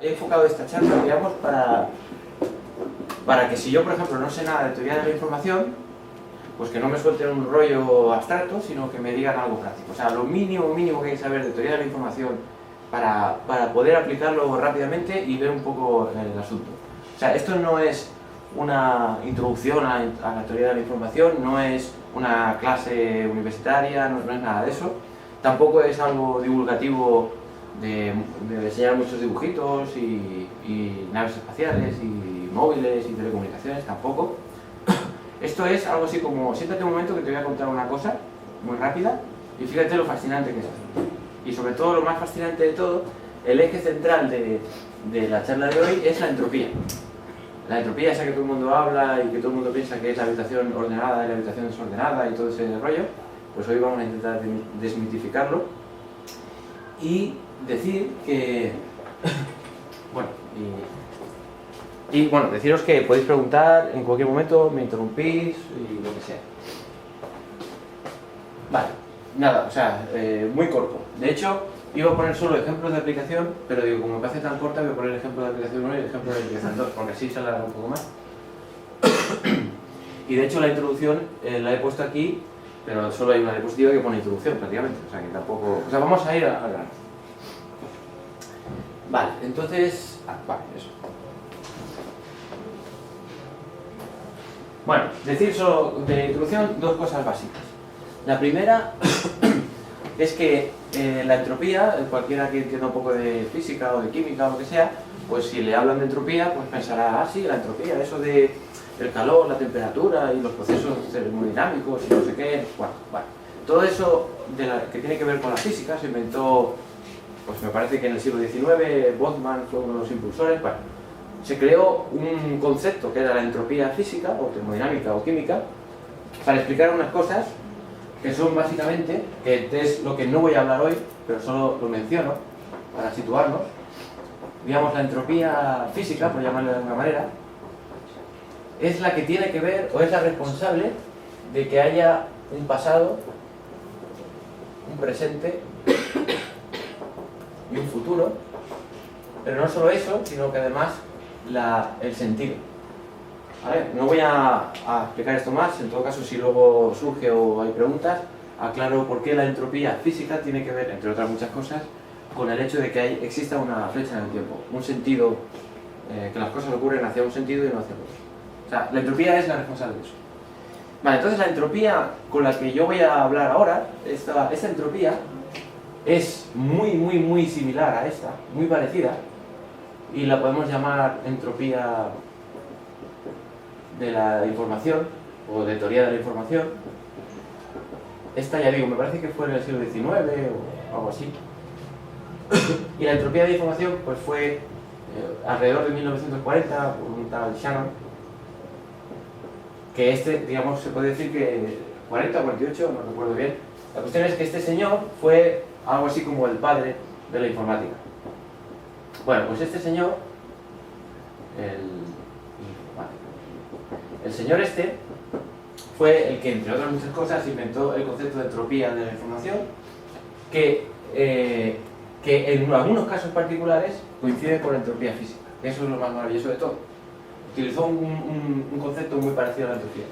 he enfocado esta charla, digamos, para que si yo, por ejemplo, no sé nada de teoría de la información, pues que no me suelten un rollo abstracto, sino que me digan algo práctico. O sea, lo mínimo que hay que saber de teoría de la información para poder aplicarlo rápidamente y ver un poco el asunto. O sea, esto no es una introducción a la teoría de la información, no es una clase universitaria, no es nada de eso. Tampoco es algo divulgativo de enseñar muchos dibujitos y naves espaciales y móviles y telecomunicaciones, tampoco. Esto es algo así como, siéntate un momento que te voy a contar una cosa muy rápida y fíjate lo fascinante que es esto. Y sobre todo, lo más fascinante de todo, el eje central de la charla de hoy es la entropía. La entropía, esa que todo el mundo habla y que todo el mundo piensa que es la habitación ordenada y la habitación desordenada y todo ese rollo, pues hoy vamos a intentar desmitificarlo y decir que... bueno, y bueno, deciros que podéis preguntar en cualquier momento, me interrumpís y lo que sea. Vale, nada, o sea, muy corto. De hecho, iba a poner solo ejemplos de aplicación, pero digo, como me parece tan corta, voy a poner el ejemplo de aplicación 1 y el ejemplo de aplicación 2, porque así se alarga un poco más. Y de hecho la introducción la he puesto aquí, pero solo hay una diapositiva que pone introducción prácticamente, o sea que tampoco... O sea, vamos a ir al grano. Vale, entonces... vale, eso. Bueno, decir solo de introducción dos cosas básicas. La primera es que la entropía, cualquiera que entienda un poco de física o de química o lo que sea, pues si le hablan de entropía, pues pensará, sí, la entropía, eso de el calor, la temperatura y los procesos termodinámicos y no sé qué, bueno. Todo eso que tiene que ver con la física se inventó, pues me parece que en el siglo XIX, Boltzmann fue uno de los impulsores, bueno. Se creó un concepto que era la entropía física, o termodinámica o química, para explicar unas cosas que son básicamente, que es lo que no voy a hablar hoy, pero solo lo menciono para situarnos. Digamos, la entropía física, por llamarla de alguna manera, es la que tiene que ver, o es la responsable de que haya un pasado, un presente y un futuro, pero no solo eso, sino que además el sentido. ¿Vale? No voy a explicar esto más, en todo caso si luego surge o hay preguntas, aclaro por qué la entropía física tiene que ver, entre otras muchas cosas, con el hecho de que exista una flecha en el tiempo, un sentido, que las cosas ocurren hacia un sentido y no hacia otro. O sea, la entropía es la responsable de eso. Vale, entonces la entropía con la que yo voy a hablar ahora, esta entropía es muy similar a esta, muy parecida, y la podemos llamar entropía de la información o de teoría de la información. Esta, ya digo, me parece que fue en el siglo XIX o algo así. Y la entropía de información pues fue alrededor de 1940 por un tal Shannon, que digamos, se puede decir que 40 o 48, no recuerdo bien. La cuestión es que este señor fue algo así como el padre de la informática. Bueno, pues este señor, el señor este, fue el que, entre otras muchas cosas, inventó el concepto de entropía de la información, que en algunos casos particulares coincide con la entropía física. Eso es lo más maravilloso de todo. Utilizó un concepto muy parecido a la entropía.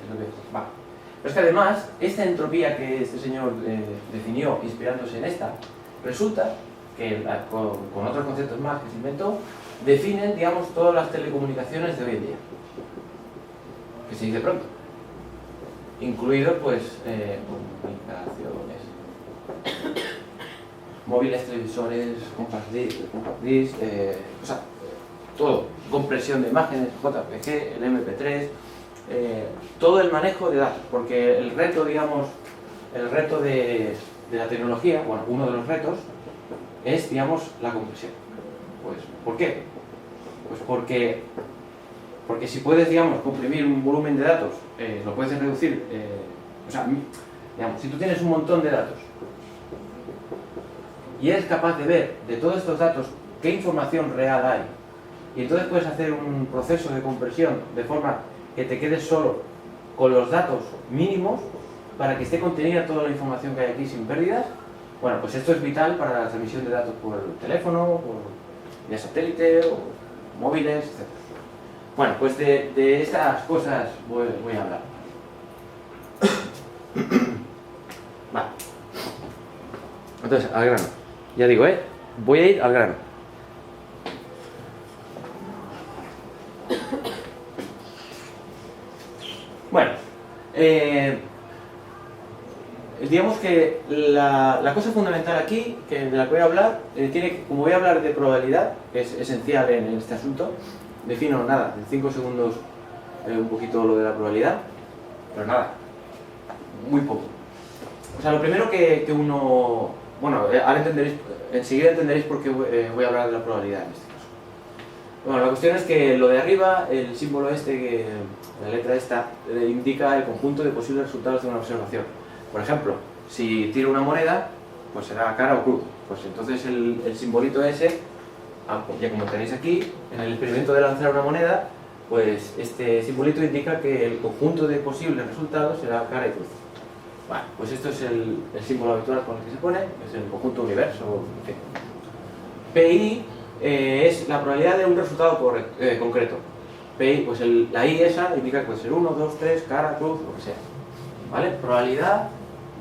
Pero es que además, esta entropía que este señor definió inspirándose en esta, resulta que con otros conceptos más que se inventó, definen, digamos, todas las telecomunicaciones de hoy en día. Que se dice pronto. Incluidos, pues, comunicaciones, móviles, televisores, compact disc, o sea, todo. Compresión de imágenes, JPG, el MP3, todo el manejo de datos. Porque el reto, digamos, de la tecnología, bueno, uno de los retos, es, digamos, la compresión. Pues, ¿por qué? Pues porque si puedes, digamos, comprimir un volumen de datos, lo puedes reducir, o sea, digamos, si tú tienes un montón de datos y eres capaz de ver de todos estos datos qué información real hay, y entonces puedes hacer un proceso de compresión de forma que te quedes solo con los datos mínimos para que esté contenida toda la información que hay aquí sin pérdidas. Bueno, pues esto es vital para la transmisión de datos por teléfono, vía satélite o móviles, etc. Bueno, pues de estas cosas voy a hablar. Vale. Entonces, al grano. Ya digo, voy a ir al grano. Bueno, digamos que la cosa fundamental aquí, de la que voy a hablar, como voy a hablar de probabilidad, que es esencial en este asunto, defino nada, en 5 segundos un poquito lo de la probabilidad, pero nada, muy poco. O sea, lo primero que uno... Bueno, ahora enseguida entenderéis por qué voy a hablar de la probabilidad en este caso. Bueno, la cuestión es que lo de arriba, el símbolo la letra esta, indica el conjunto de posibles resultados de una observación. Por ejemplo, si tiro una moneda, pues será cara o cruz. Pues entonces el simbolito ese, ya como tenéis aquí, en el experimento de lanzar una moneda, pues este simbolito indica que el conjunto de posibles resultados será cara y cruz. Bueno, pues esto es el símbolo habitual con el que se pone, es el conjunto universo, en fin. PI es la probabilidad de un resultado concreto. PI, pues la I esa indica que puede ser 1, 2, 3, cara, cruz, lo que sea. ¿Vale? Probabilidad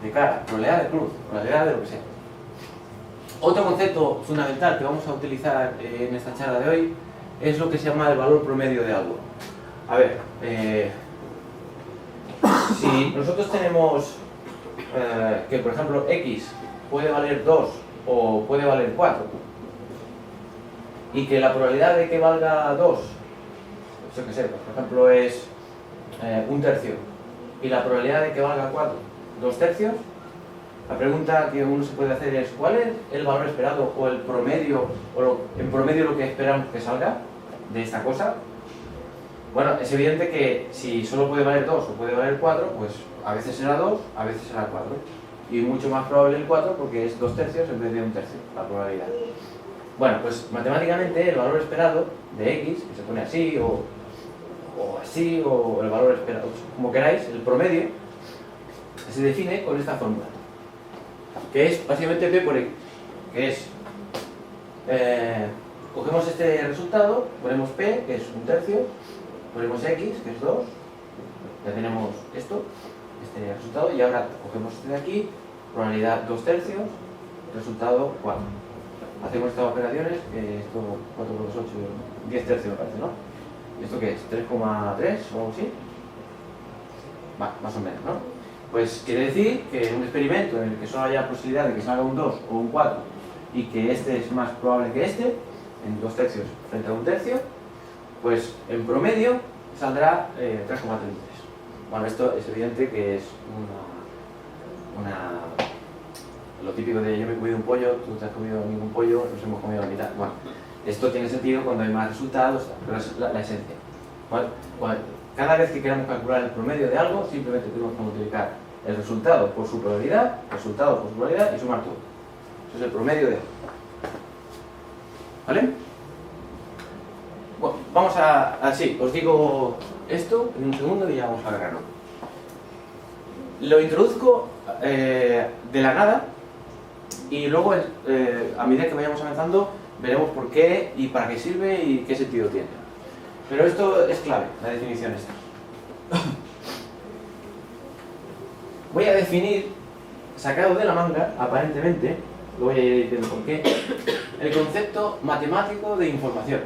de cara, probabilidad de cruz, probabilidad de lo que sea. Otro concepto fundamental que vamos a utilizar en esta charla de hoy es lo que se llama el valor promedio de algo. A ver, si nosotros tenemos que, por ejemplo, X puede valer 2 o puede valer 4, y que la probabilidad de que valga 2, yo qué sé, por ejemplo, es 1/3, y la probabilidad de que valga 4, 2/3, la pregunta que uno se puede hacer es ¿cuál es el valor esperado o el promedio, en promedio lo que esperamos que salga de esta cosa? Bueno, es evidente que si solo puede valer 2 o puede valer 4, pues a veces será 2, a veces será 4. Y mucho más probable el 4 porque es 2/3 en vez de 1/3 la probabilidad. Bueno, pues matemáticamente el valor esperado de X, que se pone así o así, o el valor esperado, como queráis, el promedio, se define con esta fórmula, que es básicamente P por X, que es, cogemos este resultado, ponemos P, que es 1/3, ponemos X, que es 2, ya tenemos este resultado, y ahora cogemos este de aquí, probabilidad 2/3, resultado 4. Hacemos estas operaciones, esto 4 por 2, 8, 10/3 me parece, ¿no? ¿Esto qué es? ¿3,3 o algo así? Va, más o menos, ¿no? Pues quiere decir que en un experimento en el que solo haya posibilidad de que salga un 2 o un 4 y que este es más probable que este, en 2/3 frente a 1/3, pues en promedio saldrá 3,33. Bueno, esto es evidente que es lo típico de yo me he comido un pollo, tú te has comido ningún pollo, nos hemos comido la mitad. Bueno, esto tiene sentido cuando hay más resultados, pero es la esencia. ¿Vale? Cada vez que queramos calcular el promedio de algo, simplemente tenemos que multiplicar el resultado por su probabilidad, y sumar todo. Eso es el promedio de algo. ¿Vale? Bueno, vamos así, os digo esto en un segundo y ya vamos al grano. Lo introduzco de la nada y luego a medida que vayamos avanzando veremos por qué y para qué sirve y qué sentido tiene. Pero esto es clave, la definición esta. Voy a definir, sacado de la manga, aparentemente, lo voy a ir diciendo por qué, el concepto matemático de información.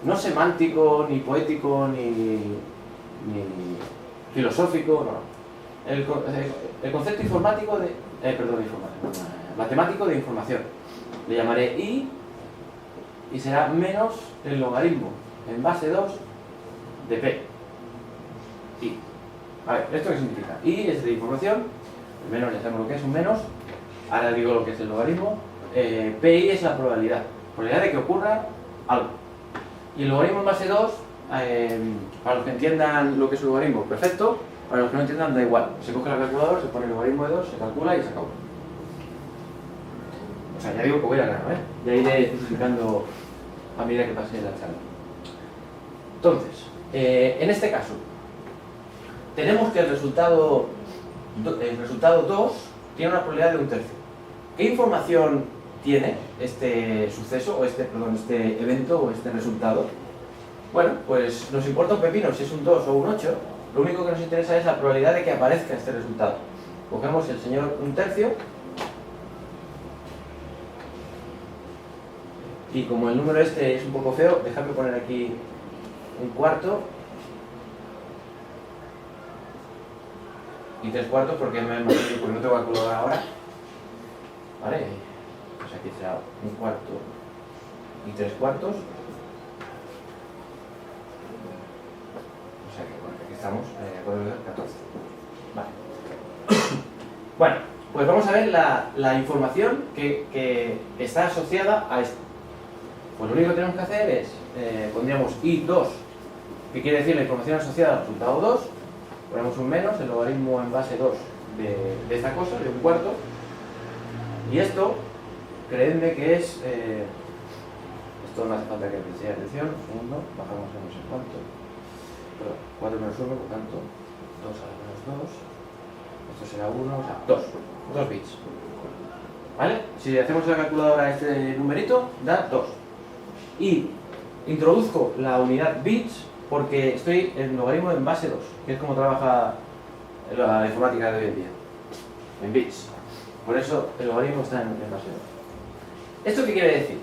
No semántico, ni poético, ni filosófico, no. El concepto matemático de información. Le llamaré I y será menos el logaritmo en base 2 de P. I. A ver, ¿esto qué significa? I es de información, el menos ya sabemos lo que es un menos, ahora digo lo que es el logaritmo. PI es la probabilidad de que ocurra algo. Y el logaritmo en base 2, para los que entiendan lo que es un logaritmo, perfecto. Para los que no entiendan, da igual. Se coge la calculadora, se pone el logaritmo de 2, se calcula y se acabó. O sea, ya digo que voy a ganar, Ya iré especificando a medida que pase la charla. Entonces, en este caso, tenemos que el resultado 2 tiene una probabilidad de 1/3. ¿Qué información tiene este suceso, o este evento, o este resultado. Bueno, pues nos importa un pepino si es un 2 o un 8, lo único que nos interesa es la probabilidad de que aparezca este resultado. Cogemos el señor 1/3, y como el número este es un poco feo, déjame poner aquí 1/4 y 3/4 porque no tengo calculadora ahora. ¿Vale? Pues aquí será 1/4 y 3/4. O sea que bueno, aquí estamos, 14. Vale. Bueno, pues vamos a ver la información que está asociada a esto. Pues lo único que tenemos que hacer es, pondríamos I2, que quiere decir la información asociada al resultado 2, ponemos un menos, el logaritmo en base 2 de esta cosa, de 1/4, y esto, creedme que es, esto no hace falta que prestéis atención, un segundo, bajamos a no sé cuánto, pero 4 menos 1, por tanto, 2 a la menos 2, esto será 1, o sea, 2 bits. ¿Vale? Si hacemos la calculadora a este numerito, da 2. Y introduzco la unidad bits porque estoy en logaritmo en base 2, que es como trabaja la informática de hoy en día, en bits. Por eso el logaritmo está en base 2. ¿Esto qué quiere decir?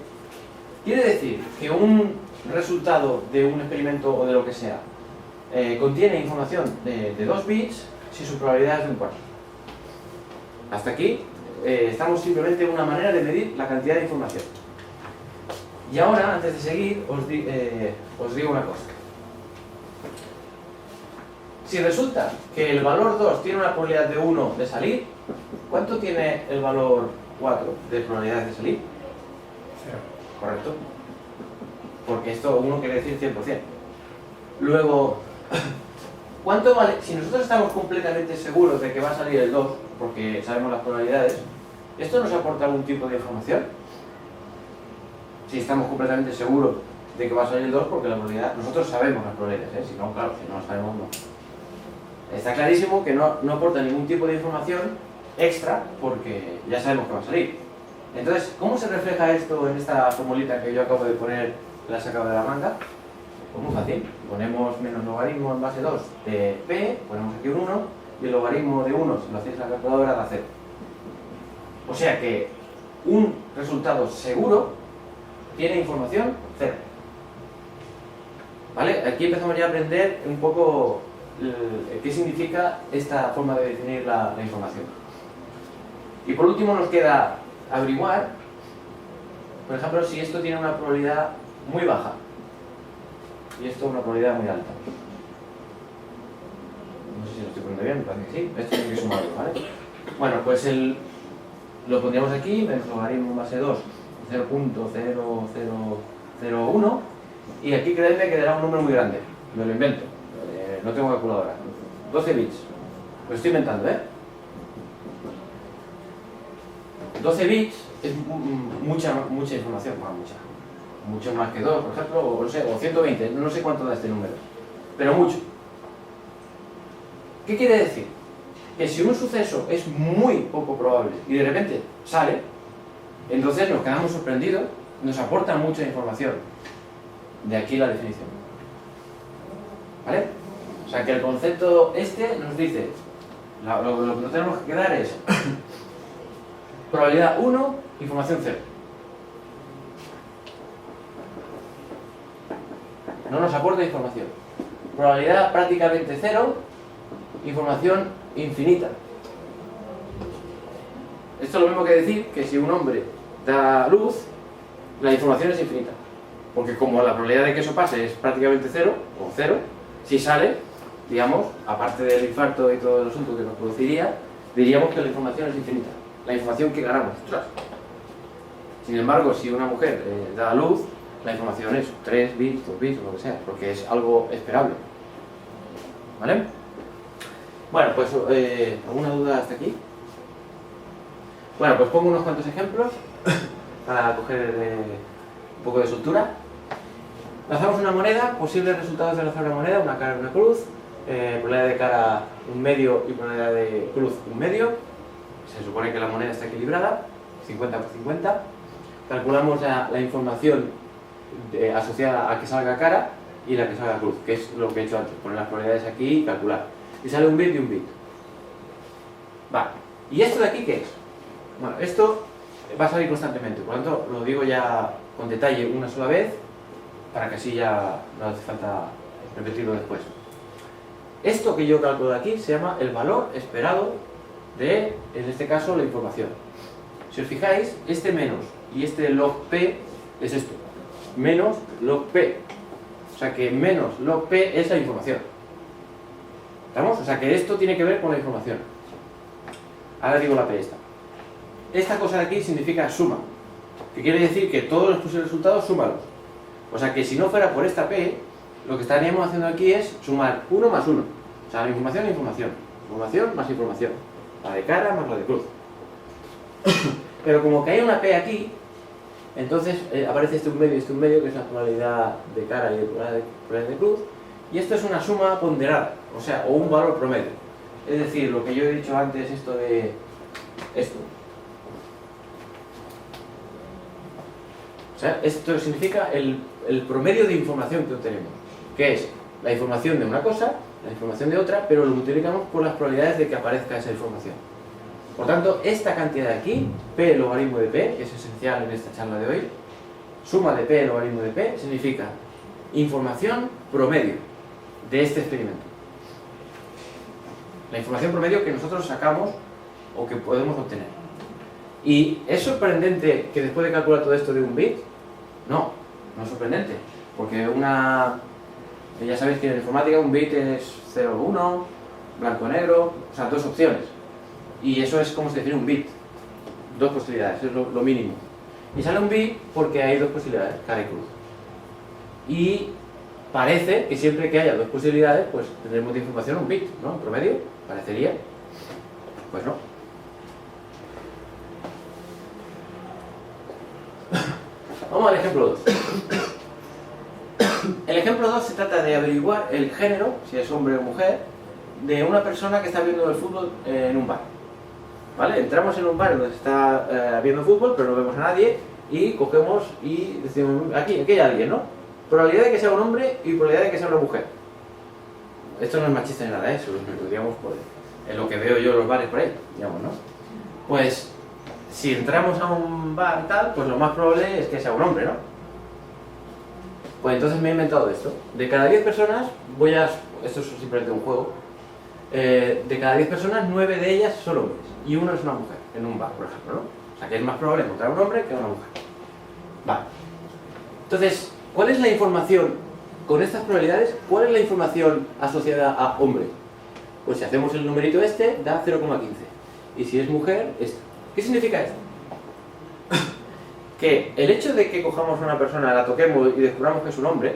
Quiere decir que un resultado de un experimento o de lo que sea contiene información de 2 bits si su probabilidad es de 1/4. Hasta aquí estamos simplemente en una manera de medir la cantidad de información. Y ahora, antes de seguir, os digo una cosa. Si resulta que el valor 2 tiene una probabilidad de 1 de salir, ¿cuánto tiene el valor 4 de probabilidad de salir? 0. Correcto. Porque esto 1 quiere decir 100%. Luego, ¿cuánto vale? Si nosotros estamos completamente seguros de que va a salir el 2, porque sabemos las probabilidades, ¿esto nos aporta algún tipo de información? Si estamos completamente seguros de que va a salir el 2, porque la probabilidad, nosotros sabemos las probabilidades, si no, claro, si no las sabemos, no. Está clarísimo que no aporta ningún tipo de información extra, porque ya sabemos que va a salir. Entonces, ¿cómo se refleja esto en esta formulita que yo acabo de poner, que la he sacado de la manga? Pues muy fácil, ponemos menos logaritmo en base 2 de p, ponemos aquí un 1, y el logaritmo de 1, si lo hacéis en la calculadora, da 0. O sea que un resultado seguro tiene información 0. ¿Vale? Aquí empezamos ya a aprender un poco qué significa esta forma de definir la información. Y por último nos queda averiguar, por ejemplo, si esto tiene una probabilidad muy baja y esto una probabilidad muy alta. No sé si lo estoy poniendo bien, me parece que sí. Esto tiene que sumarlo, ¿vale? Bueno, pues lo pondríamos aquí, menos logaritmo en base 2, 0.0001, y aquí creedme que dará un número muy grande. Me lo invento, no tengo calculadora. 12 bits. Lo estoy inventando, ¿eh? 12 bits es mucha información, mucho más que 2, por ejemplo, o no sé, o 120, no sé cuánto da este número, pero mucho. ¿Qué quiere decir? Que si un suceso es muy poco probable y de repente sale, entonces nos quedamos sorprendidos, nos aporta mucha información. De aquí la definición. ¿Vale? O sea que el concepto este nos dice, lo que nos tenemos que quedar es probabilidad 1, información 0. No nos aporta información. Probabilidad prácticamente 0, información infinita. Esto es lo mismo que decir que si un hombre da luz, la información es infinita. Porque como la probabilidad de que eso pase es prácticamente 0, o 0, si sale, digamos, aparte del infarto y todo el asunto que nos produciría, diríamos que la información es infinita. La información que ganamos. Sin embargo, si una mujer da luz, la información es 3 bits, 2 bits, o lo que sea, porque es algo esperable. ¿Vale? Bueno, pues, ¿alguna duda hasta aquí? Bueno, pues pongo unos cuantos ejemplos para coger un poco de soltura. Lanzamos una moneda, posibles resultados de lanzar una moneda, una cara y una cruz, probabilidad de cara un medio y probabilidad de cruz un medio. Se supone que la moneda está equilibrada, 50 por 50. calculamos la información asociada a que salga cara y la que salga cruz, que es lo que he hecho antes, poner las probabilidades aquí y calcular. Y sale un bit y un bit. Vale. ¿Y esto de aquí qué es? Bueno, esto va a salir constantemente, por lo tanto lo digo ya con detalle una sola vez, para que así ya no hace falta repetirlo después. Esto que yo calculo de aquí se llama el valor esperado de, en este caso, la información. Si os fijáis, este menos y este log p es esto, menos log p. O sea que menos log p es la información. ¿Estamos? O sea que esto tiene que ver con la información. Ahora digo la p esta. Esta cosa de aquí significa suma, que quiere decir que todos los posibles resultados súmalos. O sea que si no fuera por esta p, lo que estaríamos haciendo aquí es sumar 1 más 1. O sea, la información e información. Información más información. La de cara más la de cruz. Pero como que hay una p aquí, entonces aparece este un medio, que es la probabilidad de cara y la probabilidad de cruz. Y esto es una suma ponderada, o sea, o un valor promedio. Es decir, lo que yo he dicho antes, esto de esto. O sea, esto significa el promedio de información que obtenemos, que es la información de una cosa, la información de otra, pero lo multiplicamos por las probabilidades de que aparezca esa información. Por tanto, esta cantidad de aquí, p logaritmo de p, que es esencial en esta charla de hoy, suma de p logaritmo de p, significa información promedio de este experimento. La información promedio que nosotros sacamos o que podemos obtener. ¿Y es sorprendente que después de calcular todo esto de un bit? No, no es sorprendente, porque ya sabéis que en informática un bit es 0 o 1, blanco-negro, o sea, dos opciones. Y eso es como se define un bit, dos posibilidades, es lo mínimo. Y sale un bit porque hay dos posibilidades, cara y cruz. Y parece que siempre que haya dos posibilidades, pues tendremos de información un bit, ¿no? En promedio, parecería. Pues no. Vamos al ejemplo 2. El ejemplo 2 se trata de averiguar el género, si es hombre o mujer, de una persona que está viendo el fútbol en un bar. ¿Vale? Entramos en un bar donde se está viendo fútbol, pero no vemos a nadie, y cogemos y decimos, aquí hay alguien, ¿no? Probabilidad de que sea un hombre y probabilidad de que sea una mujer. Esto no es machista ni nada, eso lo digamos en lo que veo yo en los bares por ahí, digamos, ¿no? Pues, si entramos a un bar y tal, pues lo más probable es que sea un hombre, ¿no? Pues entonces me he inventado esto. De cada 10 personas, esto es simplemente un juego, de cada 10 personas, 9 de ellas son hombres y uno es una mujer, en un bar, por ejemplo, ¿no? O sea que es más probable encontrar un hombre que una mujer. Vale. Entonces, ¿cuál es la información, con estas probabilidades, cuál es la información asociada a hombre? Pues si hacemos el numerito este, da 0,15. Y si es mujer, esta. ¿Qué significa esto? Que el hecho de que cojamos a una persona, la toquemos y descubramos que es un hombre,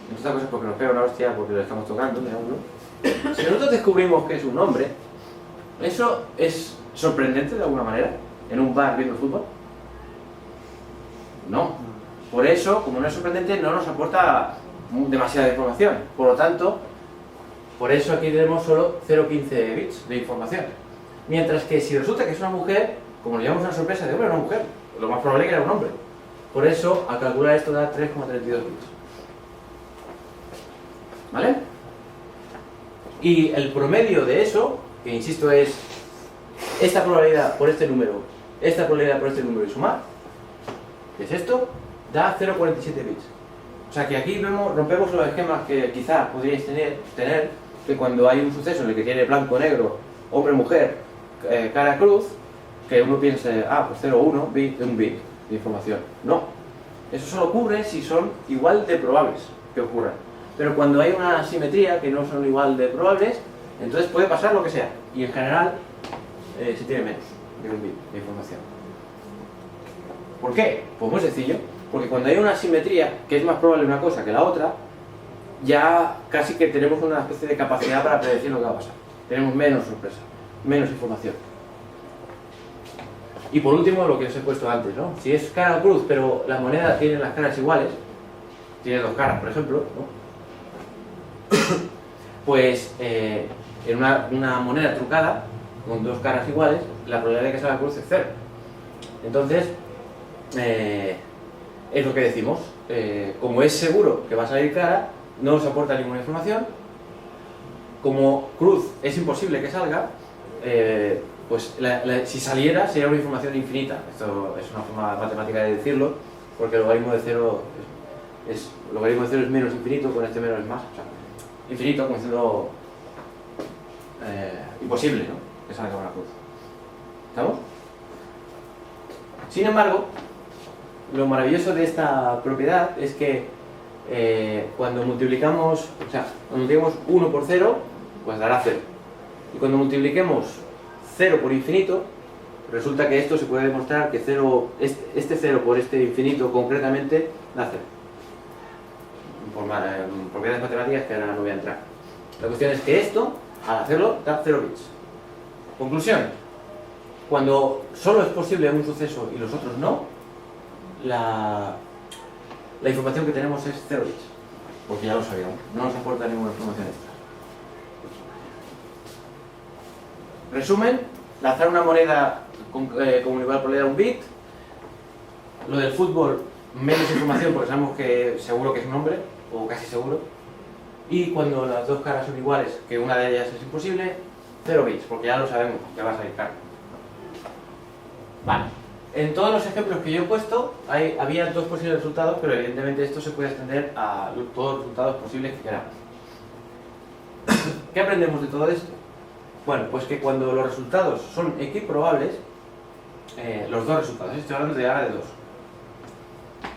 entre otras cosas porque nos pega una hostia porque lo estamos tocando, digamos, ¿no? Si nosotros descubrimos que es un hombre, ¿eso es sorprendente de alguna manera en un bar viendo fútbol? No. Por eso, como no es sorprendente, no nos aporta demasiada información. Por lo tanto, por eso aquí tenemos solo 0,15 bits de información. Mientras que si resulta que es una mujer, como le llamamos una sorpresa de hombre, una mujer, lo más probable es que era un hombre. Por eso, al calcular esto da 3,32 bits. ¿Vale? Y el promedio de eso, que insisto es esta probabilidad por este número, esta probabilidad por este número y sumar, que es esto, da 0,47 bits. O sea que aquí rompemos los esquemas que quizá podríais tener, que cuando hay un suceso en el que tiene blanco, negro, hombre, mujer, cara, cruz, que uno piense, pues 0,1 bit, un bit de información. No. Eso solo ocurre si son igual de probables que ocurran. Pero cuando hay una asimetría que no son igual de probables, entonces puede pasar lo que sea. Y en general se tiene menos de un bit de información. ¿Por qué? Pues muy sencillo. Porque cuando hay una asimetría, que es más probable una cosa que la otra, ya casi que tenemos una especie de capacidad para predecir lo que va a pasar. Tenemos menos sorpresa, menos información. Y por último, lo que os he puesto antes, ¿no? Si es cara o cruz, pero la moneda tiene las caras iguales, tiene dos caras, por ejemplo, ¿no? Pues en una moneda trucada, con dos caras iguales, la probabilidad de que salga cruz es 0. Entonces, es lo que decimos. Como es seguro que va a salir cara, no nos aporta ninguna información. Como cruz es imposible que salga, pues si saliera sería una información infinita. Esto es una forma matemática de decirlo, porque el logaritmo de cero es menos infinito, con este menos es más. O sea, infinito como siendo imposible, ¿no?, que salga una cruz. ¿Estamos? Sin embargo, lo maravilloso de esta propiedad es que cuando multiplicamos 1 por 0, pues dará 0. Y cuando multipliquemos 0 por infinito, resulta que esto se puede demostrar que este 0 por este infinito concretamente da 0. Por propiedades matemáticas que ahora no voy a entrar. La cuestión es que esto, al hacerlo, da 0 bits. Conclusión: cuando solo es posible un suceso y los otros no, la información que tenemos es 0 bits, porque ya lo sabíamos, no nos aporta ninguna información extra. Resumen: lanzar una moneda comunicada por un bit. Lo del fútbol, menos información porque sabemos que seguro que es un hombre, o casi seguro. Y cuando las dos caras son iguales, que una de ellas es imposible, 0 bits, porque ya lo sabemos, que va a salir cara. Vale. En todos los ejemplos que yo he puesto había dos posibles resultados, pero evidentemente esto se puede extender a todos los resultados posibles que queramos. ¿Qué aprendemos de todo esto? Bueno, pues que cuando los resultados son equiprobables, los dos resultados, estoy hablando de ahora de dos.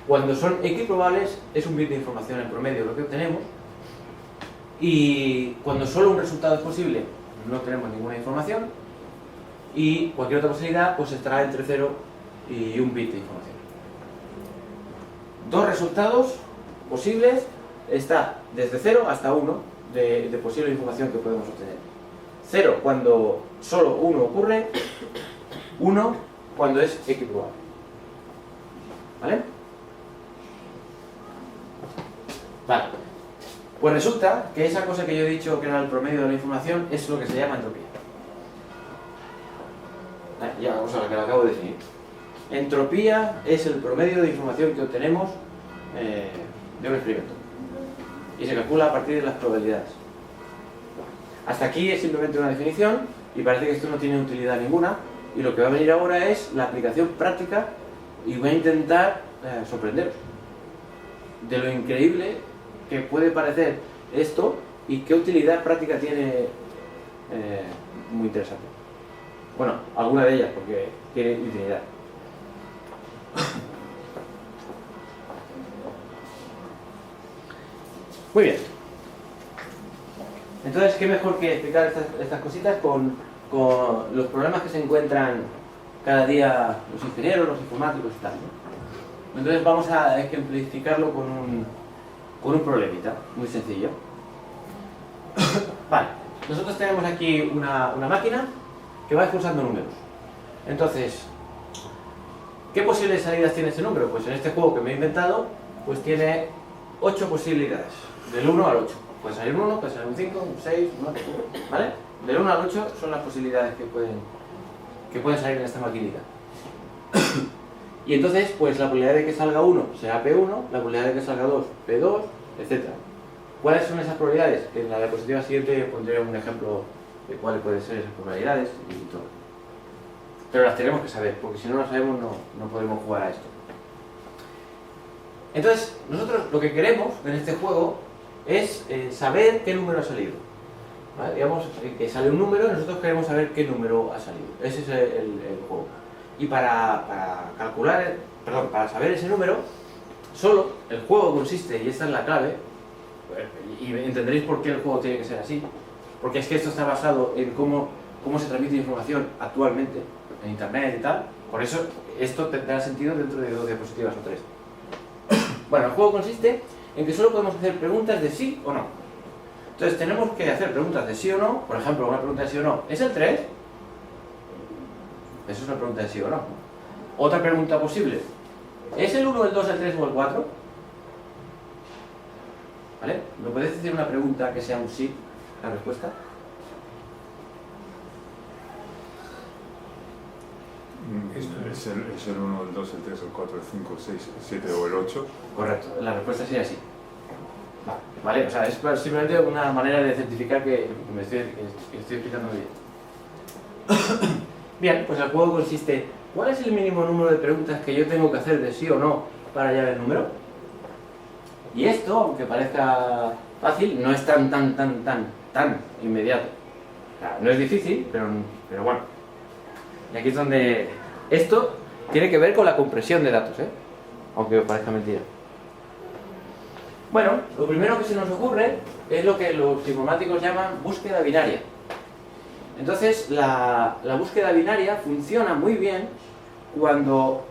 Cuando son equiprobables es un bit de información en promedio lo que obtenemos, y cuando solo un resultado es posible no tenemos ninguna información, y cualquier otra posibilidad pues estará entre 0 y un bit de información. Dos resultados posibles está desde 0 hasta 1 de posible información que podemos obtener. 0 cuando solo 1 ocurre, 1 cuando es equiprobable. ¿Vale? Vale. Pues resulta que esa cosa que yo he dicho que era el promedio de la información es lo que se llama entropía. Ya, vamos a la que lo acabo de definir. Entropía es el promedio de información que obtenemos de un experimento. Y se calcula a partir de las probabilidades. Hasta aquí es simplemente una definición y parece que esto no tiene utilidad ninguna. Y lo que va a venir ahora es la aplicación práctica y voy a intentar sorprenderos de lo increíble que puede parecer esto y qué utilidad práctica tiene muy interesante. Bueno, alguna de ellas, porque tiene utilidad. Muy bien. Entonces, ¿qué mejor que explicar estas cositas con los problemas que se encuentran cada día los ingenieros, los informáticos y tal, ¿no? Entonces vamos a ejemplificarlo con un problemita muy sencillo. Vale, nosotros tenemos aquí una máquina que va expulsando números. Entonces, ¿qué posibles salidas tiene este número? Pues en este juego que me he inventado, pues tiene 8 posibilidades, del 1 al 8. Puede salir un 1, puede salir un 5, un 6, un 8, ¿vale? Del 1 al 8 son las posibilidades que pueden salir en esta maquinita. Y entonces, pues la probabilidad de que salga 1 será P1, la probabilidad de que salga 2, P2, etc. ¿Cuáles son esas probabilidades? Que en la diapositiva siguiente pondré un ejemplo de cuáles pueden ser esas probabilidades y todo. Pero las tenemos que saber, porque si no las sabemos no podemos jugar a esto. Entonces, nosotros lo que queremos en este juego es saber qué número ha salido. ¿Vale? Digamos que sale un número y nosotros queremos saber qué número ha salido. Ese es el juego. Y para saber ese número, solo el juego consiste, y esta es la clave, y entenderéis por qué el juego tiene que ser así, porque es que esto está basado en cómo se transmite información actualmente en internet y tal. Por eso esto tendrá sentido dentro de 2 diapositivas o 3. Bueno, el juego consiste en que solo podemos hacer preguntas de sí o no. Entonces tenemos que hacer preguntas de sí o no. Por ejemplo, una pregunta de sí o no: ¿es el 3? Eso es una pregunta de sí o no. Otra pregunta posible: ¿es el 1, el 2, el 3 o el 4? ¿Vale? ¿Me puedes decir una pregunta que sea un sí, la respuesta? Esto es Es el 1, el 2, el 3, el 4, el 5, el 6, el 7 o el 8. Correcto, la respuesta sería así. Vale, o sea, es simplemente una manera de certificar que que estoy explicando bien. Bien, pues el juego consiste: ¿cuál es el mínimo número de preguntas que yo tengo que hacer de sí o no para hallar el número? Y esto, aunque parezca fácil, no es tan inmediato. O sea, no es difícil, pero bueno. Y aquí es donde esto tiene que ver con la compresión de datos, ¿eh? Aunque parezca mentira. Bueno, lo primero que se nos ocurre es lo que los informáticos llaman búsqueda binaria. Entonces, la búsqueda binaria funciona muy bien cuando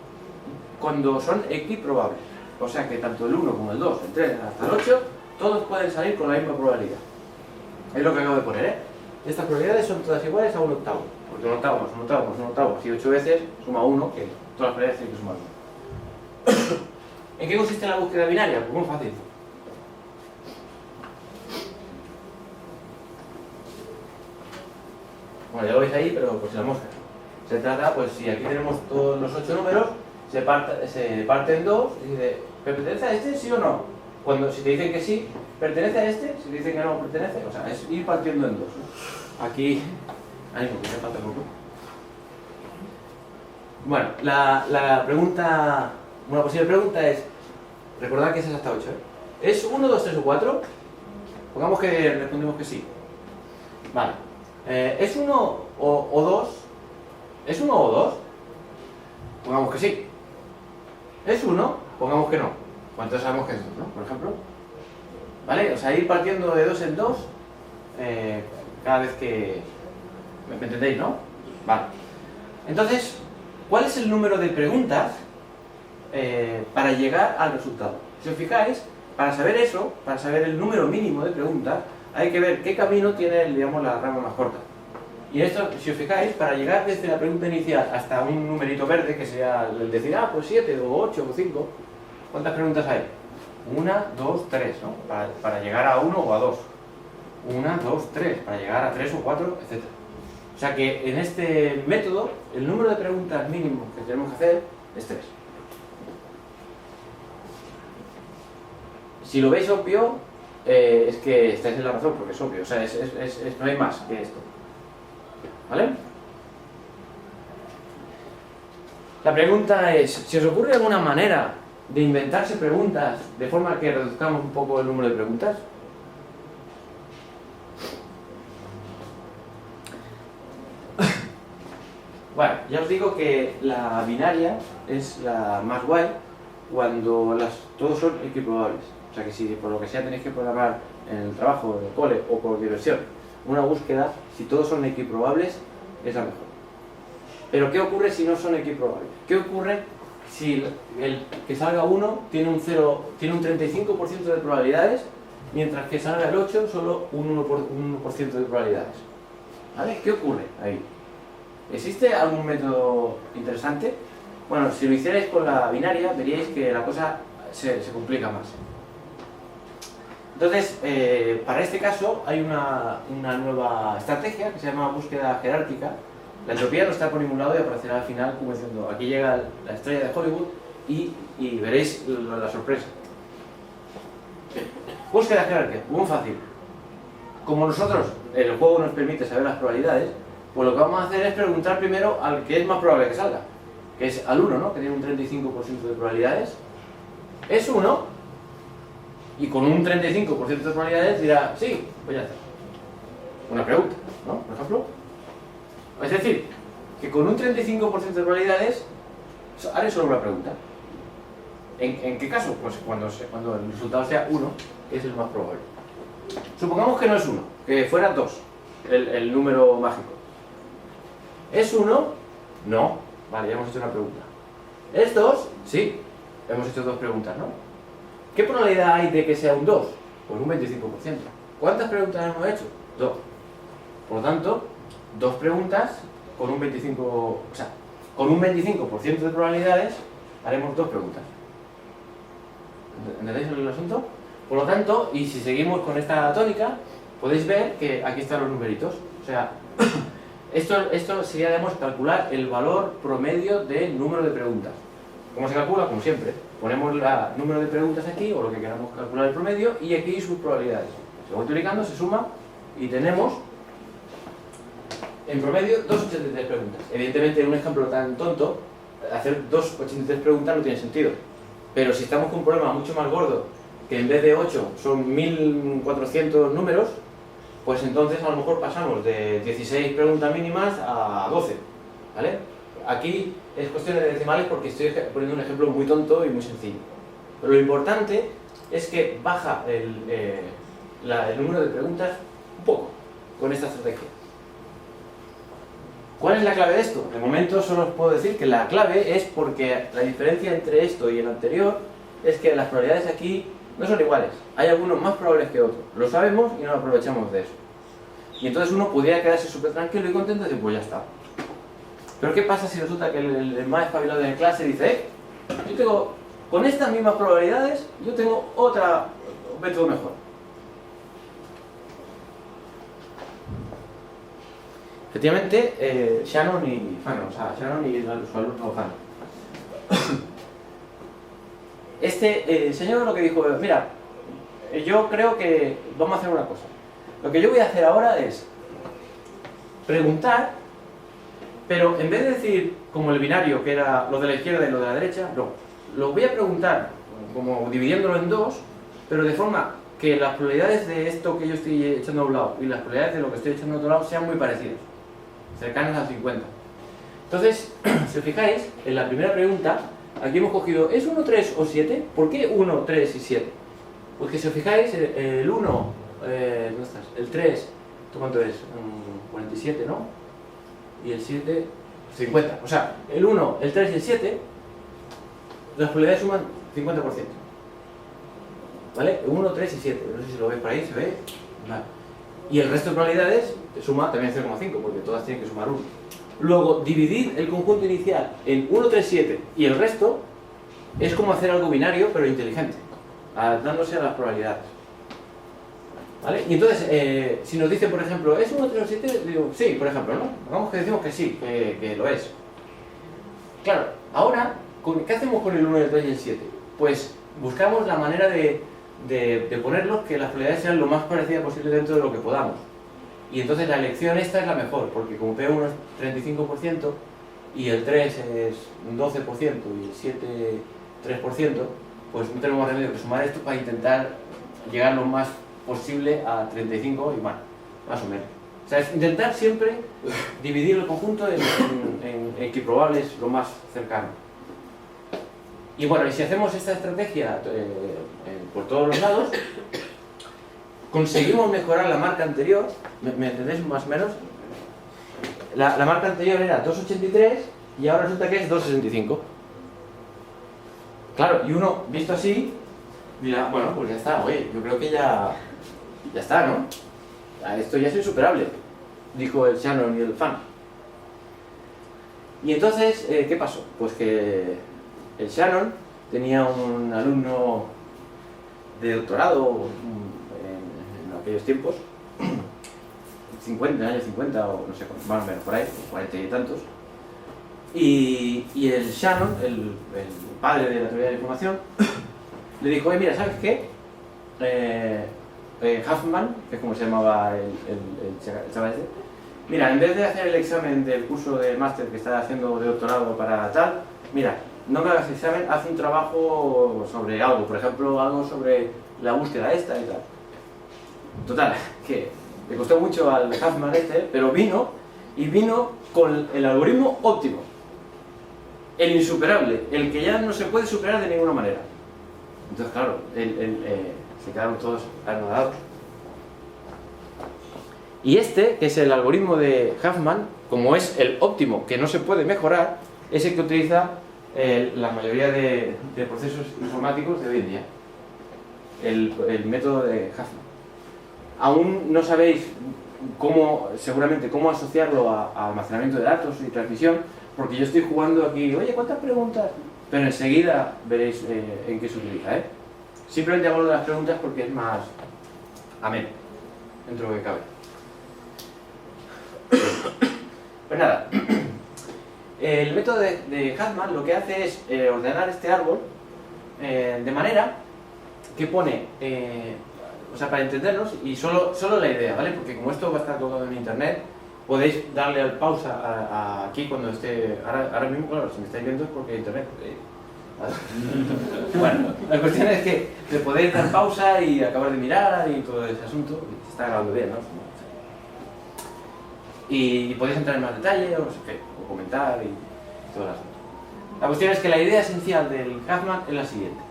son equiprobables. O sea que tanto el 1 como el 2, el 3 hasta el 8, todos pueden salir con la misma probabilidad. Es lo que acabo de poner, ¿eh? Estas probabilidades son todas iguales a un octavo. Porque un octavo más un octavo más un octavo, si 8 veces suma 1, que todas las probabilidades tienen que sumar 1. ¿En qué consiste la búsqueda binaria? Pues muy fácil. Bueno, ya lo veis ahí, pero pues la mosca. Se trata, pues si aquí tenemos todos los 8 números, se parte en dos y dice, ¿pertenece a este sí o no? Si te dicen que sí, ¿pertenece a este? Si te dicen que no, pertenece. O sea, es ir partiendo en dos, ¿no? Aquí, ánimo, que me falta poco. Bueno, la pregunta, una posible pregunta es, recordad que es hasta 8, ¿eh? ¿Es 1, 2, 3 o 4? Pongamos que respondemos que sí. Vale. ¿Es 1 o 2? ¿Es 1 o 2? Pongamos que sí. ¿Es 1? Pongamos que no. ¿Cuántos sabemos que es 2, no? Por ejemplo. ¿Vale? O sea, ir partiendo de 2 en 2 cada vez que... ¿Me entendéis, no? Vale. Entonces, ¿cuál es el número de preguntas para llegar al resultado? Si os fijáis, para saber eso, para saber el número mínimo de preguntas, hay que ver qué camino tiene, digamos, la rama más corta. Y esto, si os fijáis, para llegar desde la pregunta inicial hasta un numerito verde, que sea el decir, pues 7 o 8 o 5, ¿cuántas preguntas hay? 1, 2, 3, ¿no? Para llegar a 1 o a 2. 1, 2, 3, para llegar a 3 o 4, etc. O sea que en este método, el número de preguntas mínimo que tenemos que hacer es 3. Si lo veis obvio, es que estáis en la razón, porque es obvio. O sea, no hay más que esto. ¿Vale? La pregunta es, ¿si os ocurre alguna manera de inventarse preguntas de forma que reduzcamos un poco el número de preguntas? Bueno, ya os digo que la binaria es la más guay cuando todos son equiprobables. O sea que si por lo que sea tenéis que programar en el trabajo, en el cole o por diversión una búsqueda, si todos son equiprobables, es la mejor. Pero ¿qué ocurre si no son equiprobables? ¿Qué ocurre si el que salga 1 tiene un 35% de probabilidades, mientras que salga el 8 solo un 1% de probabilidades? ¿Vale? ¿Qué ocurre ahí? ¿Existe algún método interesante? Bueno, si lo hicierais con la binaria, veríais que la cosa se complica más. Entonces, para este caso hay una nueva estrategia que se llama búsqueda jerárquica. La entropía no está por ningún lado y aparecerá al final como diciendo, aquí llega la estrella de Hollywood y veréis la sorpresa. Búsqueda jerárquica, muy fácil. Como nosotros, el juego nos permite saber las probabilidades, pues lo que vamos a hacer es preguntar primero al que es más probable que salga, que es al 1, ¿no? Que tiene un 35% de probabilidades. ¿Es 1? Y con un 35% de probabilidades dirá, sí, pues ya está. Una pregunta, ¿no? Por ejemplo. Es decir, que con un 35% de probabilidades haré solo una pregunta. ¿En qué caso? Pues cuando el resultado sea 1, que es el más probable. Supongamos que no es 1, que fuera 2, el número mágico. ¿Es 1? No. Vale, ya hemos hecho una pregunta. ¿Es 2? Sí. Hemos hecho 2 preguntas, ¿no? ¿Qué probabilidad hay de que sea un 2? Pues un 25%. ¿Cuántas preguntas hemos hecho? 2. Por lo tanto, 2 preguntas con un 25%, o sea, con un 25% de probabilidades haremos 2 preguntas. ¿Entendéis el asunto? Por lo tanto, y si seguimos con esta tónica, podéis ver que aquí están los numeritos. O sea, Esto sería, digamos, calcular el valor promedio del número de preguntas. ¿Cómo se calcula? Como siempre. Ponemos el número de preguntas aquí, o lo que queramos calcular el promedio, y aquí sus probabilidades. Se va multiplicando, se suma, y tenemos, en promedio, 2,83 preguntas. Evidentemente, en un ejemplo tan tonto, hacer 2,83 preguntas no tiene sentido. Pero si estamos con un problema mucho más gordo, que en vez de 8 son 1400 números, pues entonces a lo mejor pasamos de 16 preguntas mínimas a 12, ¿vale? Aquí es cuestión de decimales porque estoy poniendo un ejemplo muy tonto y muy sencillo. Pero lo importante es que baja el número de preguntas un poco con esta estrategia. ¿Cuál es la clave de esto? De momento solo os puedo decir que la clave es porque la diferencia entre esto y el anterior es que las probabilidades aquí no son iguales. Hay algunos más probables que otros. Lo sabemos y no lo aprovechamos de eso. Y entonces uno pudiera quedarse súper tranquilo y contento y decir, pues ya está. Pero ¿qué pasa si resulta que el más espabilado de la clase dice, yo tengo, con estas mismas probabilidades, yo tengo otro método mejor? Efectivamente, Shannon y Fanon, o sea, Shannon y su alumno Fanon. Este señor lo que dijo, mira, yo creo que vamos a hacer una cosa. Lo que yo voy a hacer ahora es preguntar, pero en vez de decir como el binario, que era lo de la izquierda y lo de la derecha, no. Lo voy a preguntar como dividiéndolo en dos, pero de forma que las probabilidades de esto que yo estoy echando a un lado y las probabilidades de lo que estoy echando a otro lado sean muy parecidas, cercanas al 50. Entonces, si os fijáis, en la primera pregunta, aquí hemos cogido, ¿es 1, 3 o 7? ¿Por qué 1, 3 y 7? Pues que si os fijáis, el 1, ¿dónde estás? El 3, ¿esto cuánto es? 47, ¿no? Y el 7, 50. O sea, el 1, el 3 y el 7, las probabilidades suman 50%. ¿Vale? 1, 3 y 7. No sé si lo veis por ahí, ¿se ve? Vale. Y el resto de probabilidades suma también 0,5, porque todas tienen que sumar 1. Luego, dividir el conjunto inicial en 1, 3, 7 y el resto es como hacer algo binario, pero inteligente, adaptándose a las probabilidades. ¿Vale? Y entonces, si nos dicen, por ejemplo, ¿es 1, 3 o 7? Digo, sí, por ejemplo, ¿no? Hagamos que decimos que sí, que lo es. Claro, ahora, ¿qué hacemos con el 1, el 3 y el 7? Pues buscamos la manera de ponerlos que las probabilidades sean lo más parecidas posible dentro de lo que podamos. Y entonces la elección esta es la mejor, porque como P1 es 35% y el 3 es un 12% y el 7 3%, pues no tenemos más remedio que sumar esto para intentar llegar lo más posible a 35 y bueno, más o menos. O sea, es intentar siempre dividir el conjunto en equiprobables lo más cercano. Y bueno, y si hacemos esta estrategia por todos los lados, conseguimos mejorar la marca anterior. ¿Me entendéis más o menos? La marca anterior era 2,83 y ahora resulta que es 2,65. Claro, y uno, visto así, dirá, bueno, pues ya está, oye, yo creo que ya está, ¿no? Esto ya es insuperable, dijo el Shannon y el Fan. Y entonces, ¿qué pasó? Pues que el Shannon tenía un alumno de doctorado en aquellos tiempos, 50, en el año 50 o no sé, más o menos por ahí, 40 y tantos. Y el Shannon, el padre de la teoría de la información, le dijo, oye, mira, ¿sabes qué? Huffman, que es como se llamaba el chaval este, mira, en vez de hacer el examen del curso de máster que está haciendo de doctorado para tal, mira, no me hagas el examen, haz un trabajo sobre algo, por ejemplo, algo sobre la búsqueda esta y tal. Total, que le costó mucho al Huffman este, pero vino con el algoritmo óptimo, el insuperable, el que ya no se puede superar de ninguna manera. Entonces, claro, se quedaron todos anodados. Y este, que es el algoritmo de Huffman, como es el óptimo, que no se puede mejorar, es el que utiliza la mayoría de procesos informáticos de hoy en día. El método de Huffman. Aún no sabéis seguramente cómo asociarlo a almacenamiento de datos y transmisión, porque yo estoy jugando aquí, oye, ¿cuántas preguntas? Pero enseguida veréis en qué se utiliza, ¿eh? Simplemente hablo de las preguntas porque es más ameno, dentro de lo que cabe. Pues nada, el método de Huffman lo que hace es ordenar este árbol de manera que pone, o sea, para entendernos, y solo la idea, ¿vale? Porque como esto va a estar todo en internet, podéis darle al pausa aquí cuando esté, ahora mismo, claro, si me estáis viendo es porque hay internet. Bueno, la cuestión es que le podéis dar pausa y acabar de mirar y todo ese asunto, se está grabando bien, ¿no? Y podéis entrar en más detalle, o no sé qué, o comentar y todo el asunto. La cuestión es que la idea esencial del Huffman es la siguiente.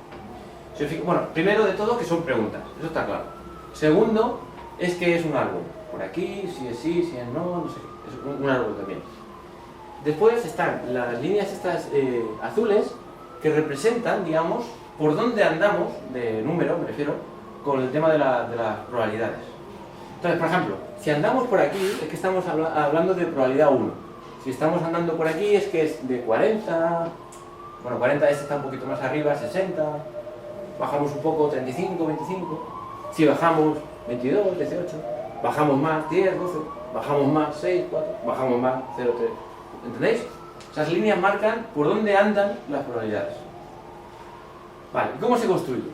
Bueno, primero de todo que son preguntas, eso está claro. Segundo, es que es un árbol. Por aquí, si es sí, si es no, no sé qué. Es un árbol también. Después están las líneas estas azules que representan, digamos, por dónde andamos, de número me refiero, con el tema de las probabilidades. Entonces, por ejemplo, si andamos por aquí, es que estamos hablando de probabilidad 1. Si estamos andando por aquí es que es de 40, bueno, 40 este está un poquito más arriba, 60, bajamos un poco, 35, 25, si bajamos 22, 18, bajamos más, 10, 12, bajamos más, 6, 4, bajamos más, 0, 3, ¿entendéis? Esas líneas marcan por dónde andan las probabilidades. Vale, ¿cómo se construye?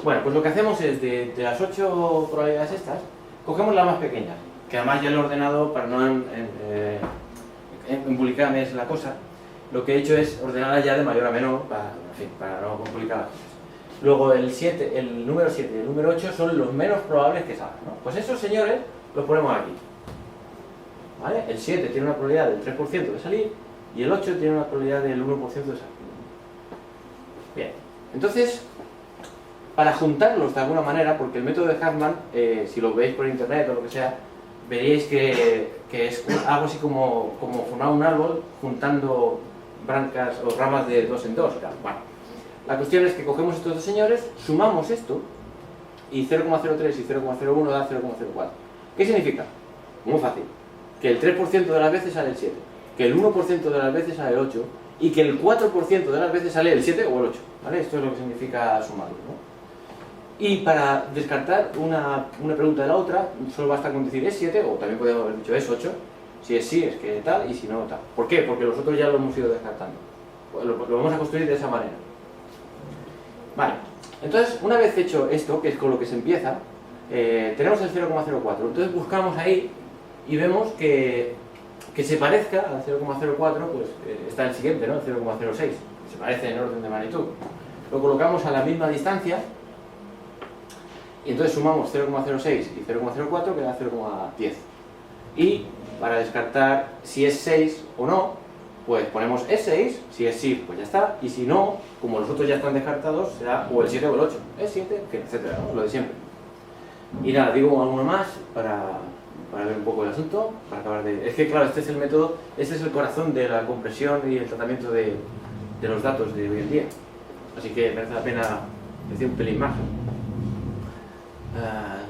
Bueno, pues lo que hacemos es, de las 8 probabilidades estas, cogemos la más pequeña, que además ya lo he ordenado para no complicarme es la cosa. Lo que he hecho es ordenarla ya de mayor a menor, para no complicar las cosas. Luego el número 7 y el número 8 son los menos probables que salgan, ¿no? Pues esos señores los ponemos aquí. ¿Vale? El 7 tiene una probabilidad del 3% de salir y el 8 tiene una probabilidad del 1% de salir. Bien, entonces, para juntarlos de alguna manera, porque el método de Huffman, si lo veis por internet o lo que sea, veréis que es algo así como formar un árbol juntando brancas o ramas de 2 en 2. Claro. Bueno, la cuestión es que cogemos estos dos señores, sumamos esto, y 0,03 y 0,01 da 0,04. ¿Qué significa? Muy fácil. Que el 3% de las veces sale el 7, que el 1% de las veces sale el 8, y que el 4% de las veces sale el 7 o el 8. ¿Vale? Esto es lo que significa sumarlo, ¿no? Y para descartar una pregunta de la otra, solo basta con decir es 7, o también podemos haber dicho es 8. Si es sí, es que tal, y si no, tal. ¿Por qué? Porque los otros ya lo hemos ido descartando. Lo vamos a construir de esa manera. Vale, entonces, una vez hecho esto, que es con lo que se empieza, tenemos el 0,04. Entonces buscamos ahí y vemos que se parezca al 0,04, pues está el siguiente, ¿no? El 0,06. Se parece en orden de magnitud. Lo colocamos a la misma distancia. Y entonces sumamos 0,06 y 0,04, que da 0,10. Y para descartar si es 6 o no, pues ponemos es 6, si es sí, pues ya está. Y si no, como los otros ya están descartados, será o el 7 o el 8. Es 7, etcétera, ¿no? Lo de siempre. Y nada, digo alguno más para ver un poco el asunto, para acabar de... Es que claro, este es el método, este es el corazón de la compresión y el tratamiento de los datos de hoy en día. Así que merece la pena decir un pelín más.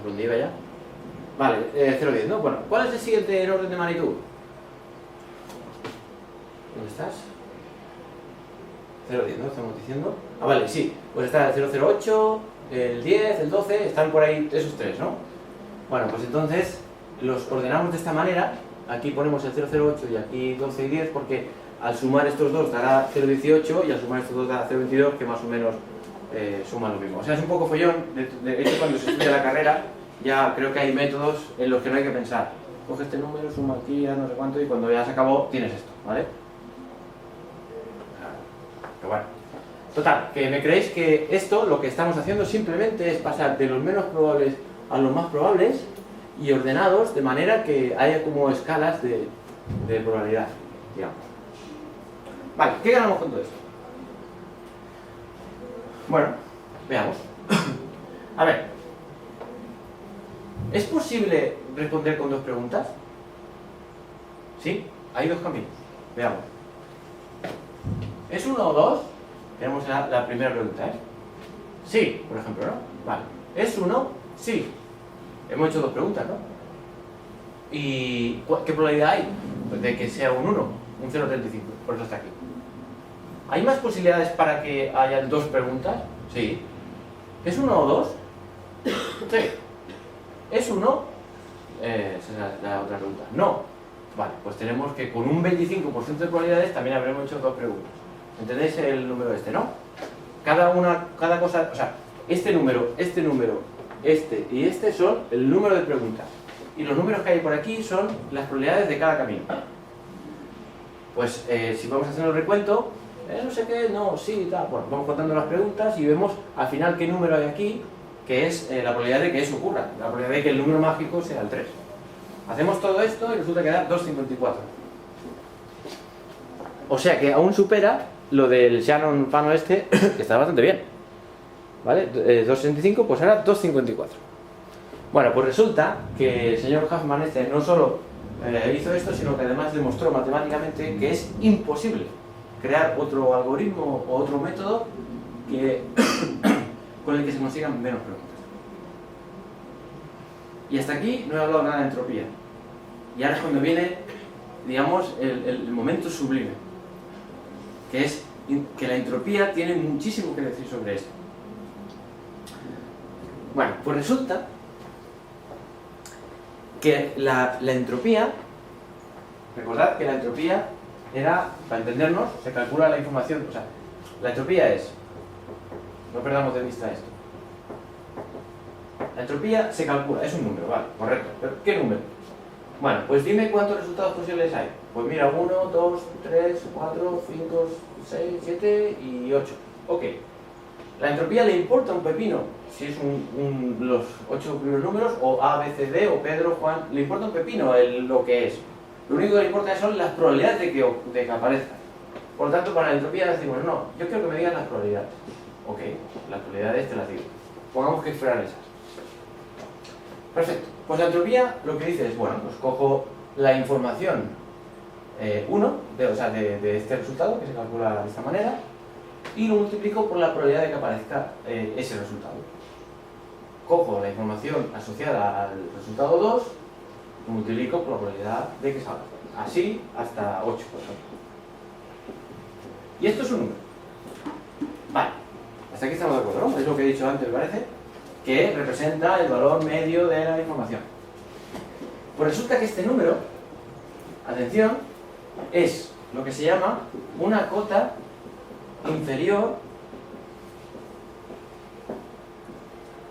¿Dónde iba ya? Vale, 0,10, ¿no? Bueno, ¿cuál es el siguiente en orden de magnitud? ¿Dónde estás? 0,10, ¿no? Estamos diciendo. Ah, vale, sí. Pues está el 0,08, el 10, el 12, están por ahí esos tres, ¿no? Bueno, pues entonces los ordenamos de esta manera. Aquí ponemos el 0,08 y aquí 12 y 10, porque al sumar estos dos dará 0,18 y al sumar estos dos dará 0,22, que más o menos suman lo mismo. O sea, es un poco follón. De hecho, cuando se estudia la carrera, ya creo que hay métodos en los que no hay que pensar. Coge este número, suma aquí, ya no sé cuánto, y cuando ya se acabó, tienes esto, ¿vale? Pero bueno. Total, que me creéis que esto, lo que estamos haciendo simplemente es pasar de los menos probables a los más probables y ordenados de manera que haya como escalas de probabilidad, digamos. Vale, ¿qué ganamos con todo esto? Bueno, veamos. A ver, ¿es posible responder con dos preguntas? Sí, hay dos caminos. Veamos. ¿Es uno o dos? Tenemos la primera pregunta, ¿eh? Sí, por ejemplo, ¿no? Vale. ¿Es uno? Sí. Hemos hecho dos preguntas, ¿no? ¿Y qué probabilidad hay? Pues de que sea un 1, un 0,35, por eso está aquí. ¿Hay más posibilidades para que haya dos preguntas? Sí. ¿Es uno o dos? Sí. ¿Es uno? Esa es la otra pregunta. No. Vale, pues tenemos que con un 25% de probabilidades también habremos hecho 2 preguntas. ¿Entendéis el número este, no? Cada cosa, o sea, este número, este y este son el número de preguntas. Y los números que hay por aquí son las probabilidades de cada camino. Pues si vamos haciendo el recuento, no sé qué, no, sí, tal, bueno, vamos contando las preguntas y vemos al final qué número hay aquí, que es la probabilidad de que eso ocurra, la probabilidad de que el número mágico sea el 3. Hacemos todo esto y resulta que da 2,54. O sea que aún supera lo del Shannon Fano este, que está bastante bien. ¿Vale? 2,65, pues ahora 2,54. Bueno, pues resulta que el señor Huffman este no solo hizo esto, sino que además demostró matemáticamente que es imposible crear otro algoritmo o otro método que con el que se consigan menos preguntas. Y hasta aquí no he hablado nada de entropía. Y ahora es cuando viene, digamos, el momento sublime, que es que la entropía tiene muchísimo que decir sobre esto. Bueno, pues resulta que la entropía, recordad que la entropía era, para entendernos, se calcula la información, o sea, la entropía es, no perdamos de vista esto, la entropía se calcula, es un número, vale, correcto, pero ¿qué número? Bueno, pues dime cuántos resultados posibles hay. Pues mira, 1, 2, 3, 4, 5, 6, 7 y 8. Ok. ¿La entropía le importa un pepino si es los 8 primeros números, o A, B, C, D, o Pedro, Juan? ¿Le importa un pepino lo que es? Lo único que le importa son las probabilidades de que aparezcan. Por lo tanto, para la entropía decimos, no, yo quiero que me digan las probabilidades. Ok, las probabilidades te las digo. Pongamos que fueran esas. Perfecto. Pues la entropía lo que dice es, bueno, pues cojo la información 1, de este resultado, que se calcula de esta manera, y lo multiplico por la probabilidad de que aparezca ese resultado. Cojo la información asociada al resultado 2, lo multiplico por la probabilidad de que salga. Así hasta 8, por ejemplo. Y esto es un número. Vale, hasta aquí estamos de acuerdo, ¿no? Es lo que he dicho antes, me parece, que representa el valor medio de la información. Pues resulta que este número, atención, es lo que se llama una cota inferior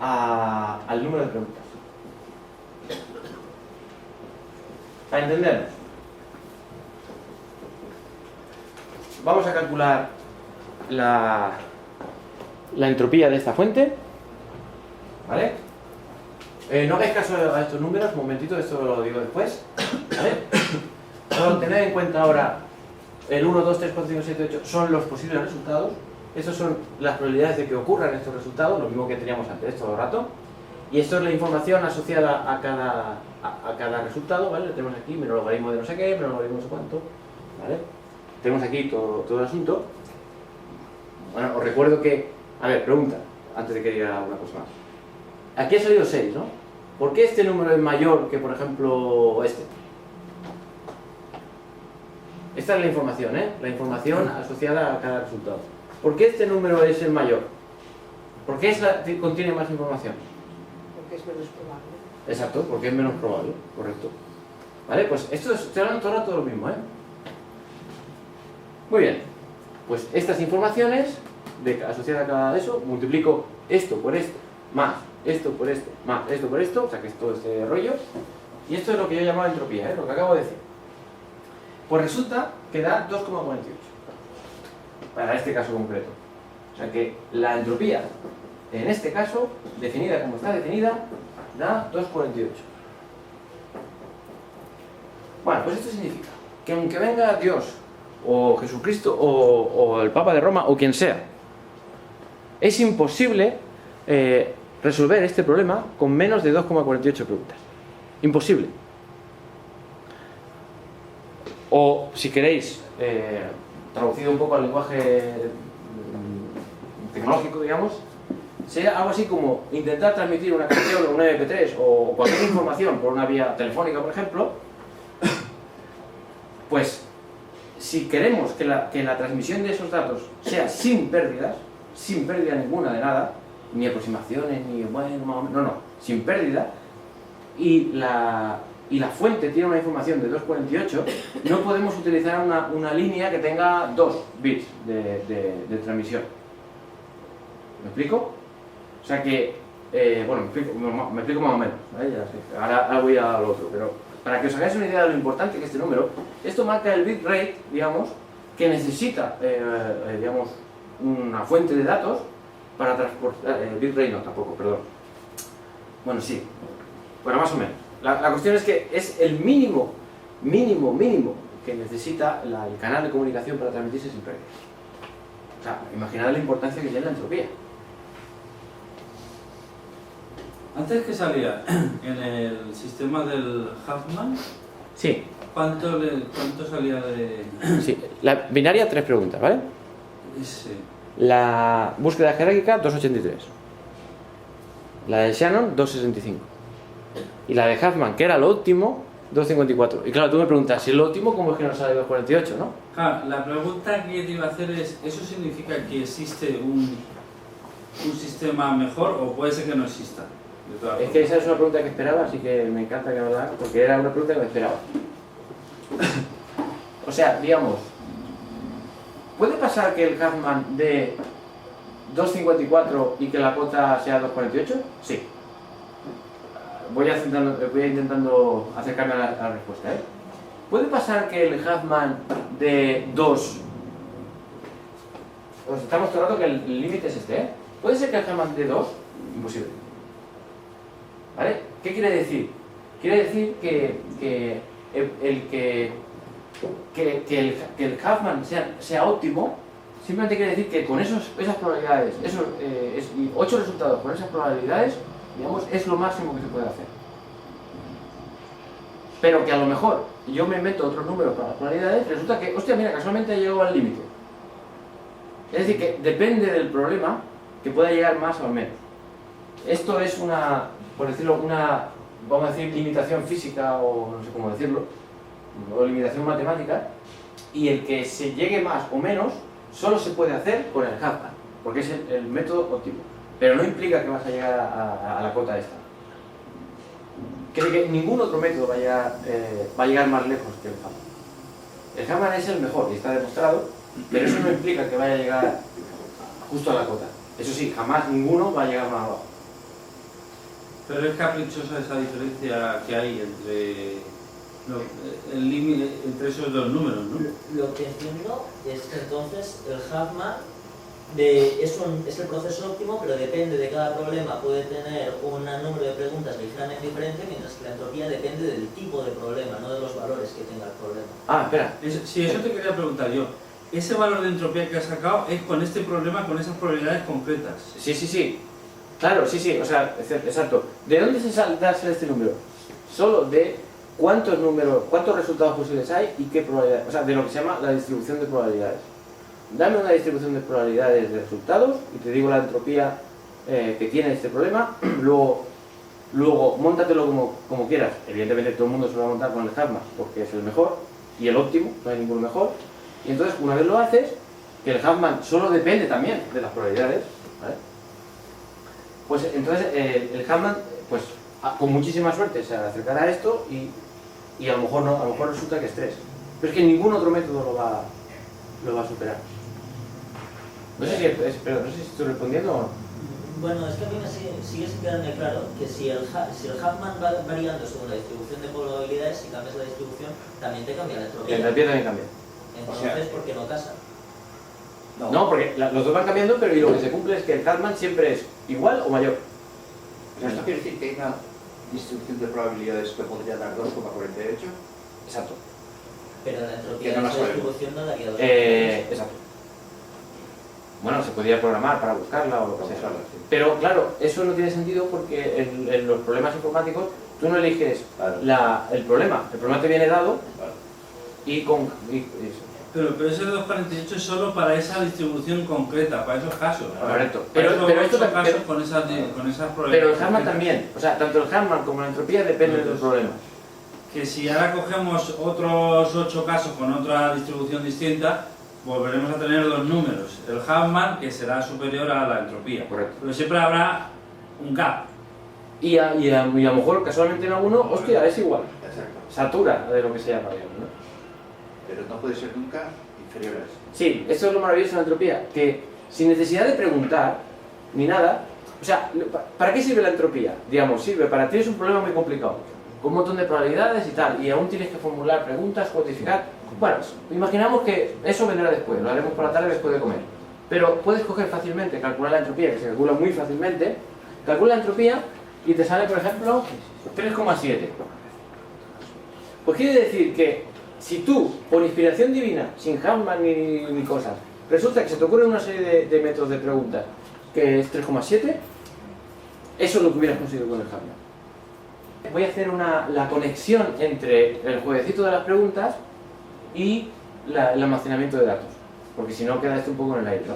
al número de preguntas. Para entendernos, vamos a calcular la entropía de esta fuente, ¿vale? No hagáis caso a estos números, un momentito, esto lo digo después, ¿vale? Solo tened en cuenta ahora el 1, 2, 3, 4, 5, 7, 8 son los posibles resultados. Estas son las probabilidades de que ocurran estos resultados, lo mismo que teníamos antes todo el rato. Y esto es la información asociada a cada resultado, ¿vale? Tenemos aquí menos logaritmo de no sé qué, menos logaritmo de no sé cuánto, ¿vale? Tenemos aquí todo el asunto. Bueno, os recuerdo que... A ver, pregunta, antes de que diga una cosa más. Aquí ha salido 6, ¿no? ¿Por qué este número es mayor que, por ejemplo, este? Esta es la información, ¿eh? La información asociada a cada resultado. ¿Por qué este número es el mayor? ¿Por qué contiene más información? Porque es menos probable. Exacto, porque es menos probable, correcto. ¿Vale? Pues esto estoy hablando todo el rato de lo mismo, ¿eh? Muy bien. Pues estas informaciones asociadas a cada eso, multiplico esto por esto, más esto por esto, más esto por esto, o sea que es todo este rollo. Y esto es lo que yo llamaba entropía, ¿eh? Lo que acabo de decir. Pues resulta que da 2,48 para este caso concreto. O sea que la entropía, en este caso, definida como está definida, da 2,48. Bueno, pues esto significa que aunque venga Dios, o Jesucristo, o el Papa de Roma, o quien sea, es imposible resolver este problema con menos de 2,48 preguntas. Imposible. O, si queréis, traducido un poco al lenguaje tecnológico, digamos, sería algo así como intentar transmitir una canción o un MP3 o cualquier información por una vía telefónica, por ejemplo. Pues, si queremos que la transmisión de esos datos sea sin pérdidas, sin pérdida ninguna de nada, ni aproximaciones, ni bueno, no, sin pérdida, y y la fuente tiene una información de 248, no podemos utilizar una línea que tenga 2 bits de transmisión. ¿Me explico? O sea que, bueno, me explico más o menos, ¿vale? Ya sé. Ahora voy a lo otro, pero para que os hagáis una idea de lo importante que es este número, esto marca el bitrate, digamos, que necesita, digamos, una fuente de datos para transportar, bitrate no, tampoco, perdón. Bueno, sí, bueno, más o menos. La cuestión es que es el mínimo que necesita el canal de comunicación para transmitirse sin pérdidas. O sea, imaginad la importancia que tiene la entropía. Antes que salía en el sistema del Huffman, Sí, ¿cuánto salía de sí. La binaria, 3 preguntas, ¿vale? ese? La búsqueda jerárquica, 283. La de Shannon, 265. Y la de Huffman, que era lo óptimo, 254. Y claro, tú me preguntas, si es lo óptimo, ¿cómo es que no sale 248, no? Claro, la pregunta que te iba a hacer es, ¿eso significa que existe un sistema mejor o puede ser que no exista? De todas Es que formas. esa es una pregunta que esperaba, así que me encanta que me la hagas, porque era una pregunta que me esperaba. O sea, digamos, ¿puede pasar que el Huffman dé 254 y que la cota sea 248? Sí. Voy intentando acercarme a la respuesta, ¿eh? ¿Puede pasar que el Huffman de 2... Os estamos todo el rato que el límite es este, ¿eh? ¿Puede ser que el Huffman de 2? Imposible. ¿Vale? ¿Qué quiere decir? Quiere decir que el Huffman sea óptimo, simplemente quiere decir que con esas probabilidades, 8 resultados con esas probabilidades, digamos, es lo máximo que se puede hacer. Pero que a lo mejor yo me invento otros números para las probabilidades, resulta que, hostia, mira, casualmente he llegado al límite. Es decir, que depende del problema que pueda llegar más o menos. Esto es una, por decirlo, vamos a decir, limitación física o no sé cómo decirlo, o limitación matemática, y el que se llegue más o menos solo se puede hacer con el Huffman, porque es el método óptimo. Pero no implica que vas a llegar a la cota esta. Creo que ningún otro método va a llegar más lejos que el Huffman. El Huffman es el mejor y está demostrado, pero eso no implica que vaya a llegar justo a la cota. Eso sí, jamás ninguno va a llegar más abajo. Pero es caprichosa esa diferencia que hay el límite entre esos dos números, ¿no? Lo que entiendo es que entonces el Huffman es el proceso óptimo, pero depende de cada problema, puede tener un número de preguntas ligeramente diferente, mientras que la entropía depende del tipo de problema, no de los valores que tenga el problema. Ah, espera. Sí, eso te quería preguntar yo. ¿Ese valor de entropía que has sacado es con este problema, con esas probabilidades concretas? Sí. Claro, sí, o sea, exacto. ¿De dónde se sale este número? Solo de cuántos resultados posibles hay y qué probabilidades. O sea, de lo que se llama la distribución de probabilidades. Dame una distribución de probabilidades de resultados y te digo la entropía que tiene este problema. Luego móntatelo como quieras. Evidentemente todo el mundo se lo va a montar con el Huffman porque es el mejor y el óptimo, no hay ninguno mejor. Y entonces, una vez lo haces, que el Huffman solo depende también de las probabilidades, ¿vale? Pues entonces el Huffman, pues con muchísima suerte se acercará a esto y a lo mejor no, a lo mejor resulta que es 3. Pero es que ningún otro método lo va a superar. No sé si estoy respondiendo o no. Bueno, es que a mí me sigue sin quedarme claro que si el Huffman va variando según la distribución de probabilidades, si cambias la distribución, también te cambia la La entropía. entropía también cambia. Entonces, ¿por qué no casa? No, porque los dos van cambiando, pero y lo que se cumple es que el Huffman siempre es igual o mayor. Pero esto quiere decir que hay una distribución de probabilidades que podría dar 2,48. Exacto. Pero la Que entropía no de la esa sabemos. distribución no daría 2. Exacto. Bueno, se podría programar para buscarla o lo que sea. Pero claro, eso no tiene sentido porque en los problemas informáticos tú no eliges Claro. el problema te viene dado y eso. Pero ese 248 es solo para esa distribución concreta, para esos casos. Correcto. Pero Pero esos esto casos pero- con esas Pero probabilidades. el Huffman también, o sea, tanto el Huffman como la entropía dependen del problema. Que si ahora cogemos otros 8 casos con otra distribución distinta, volveremos a tener dos números. El Huffman, que será superior a la entropía. Correcto. Pero siempre habrá un gap. Y a lo mejor casualmente en alguno, hostia, es igual. Exacto. satura de lo que sea variable, ¿no? Pero no puede ser nunca inferior a eso. Sí, esto es lo maravilloso de la entropía, que sin necesidad de preguntar ni nada, o sea, ¿para qué sirve la entropía? Digamos, sirve para tienes un problema muy complicado, con un montón de probabilidades y tal, y aún tienes que formular preguntas, cuantificar. Bueno, imaginamos que eso vendrá después, lo haremos por la tarde después de comer. Pero puedes coger fácilmente, calcular la entropía, que se calcula muy fácilmente, calcula la entropía y te sale, por ejemplo, 3,7. Pues quiere decir que si tú, por inspiración divina, sin Huffman ni cosas, resulta que se te ocurre una serie de métodos de preguntas que es 3,7, eso es lo que hubieras conseguido con el Huffman. Voy a hacer la conexión entre el jueguecito de las preguntas y el almacenamiento de datos, porque si no queda esto un poco en el aire, ¿no?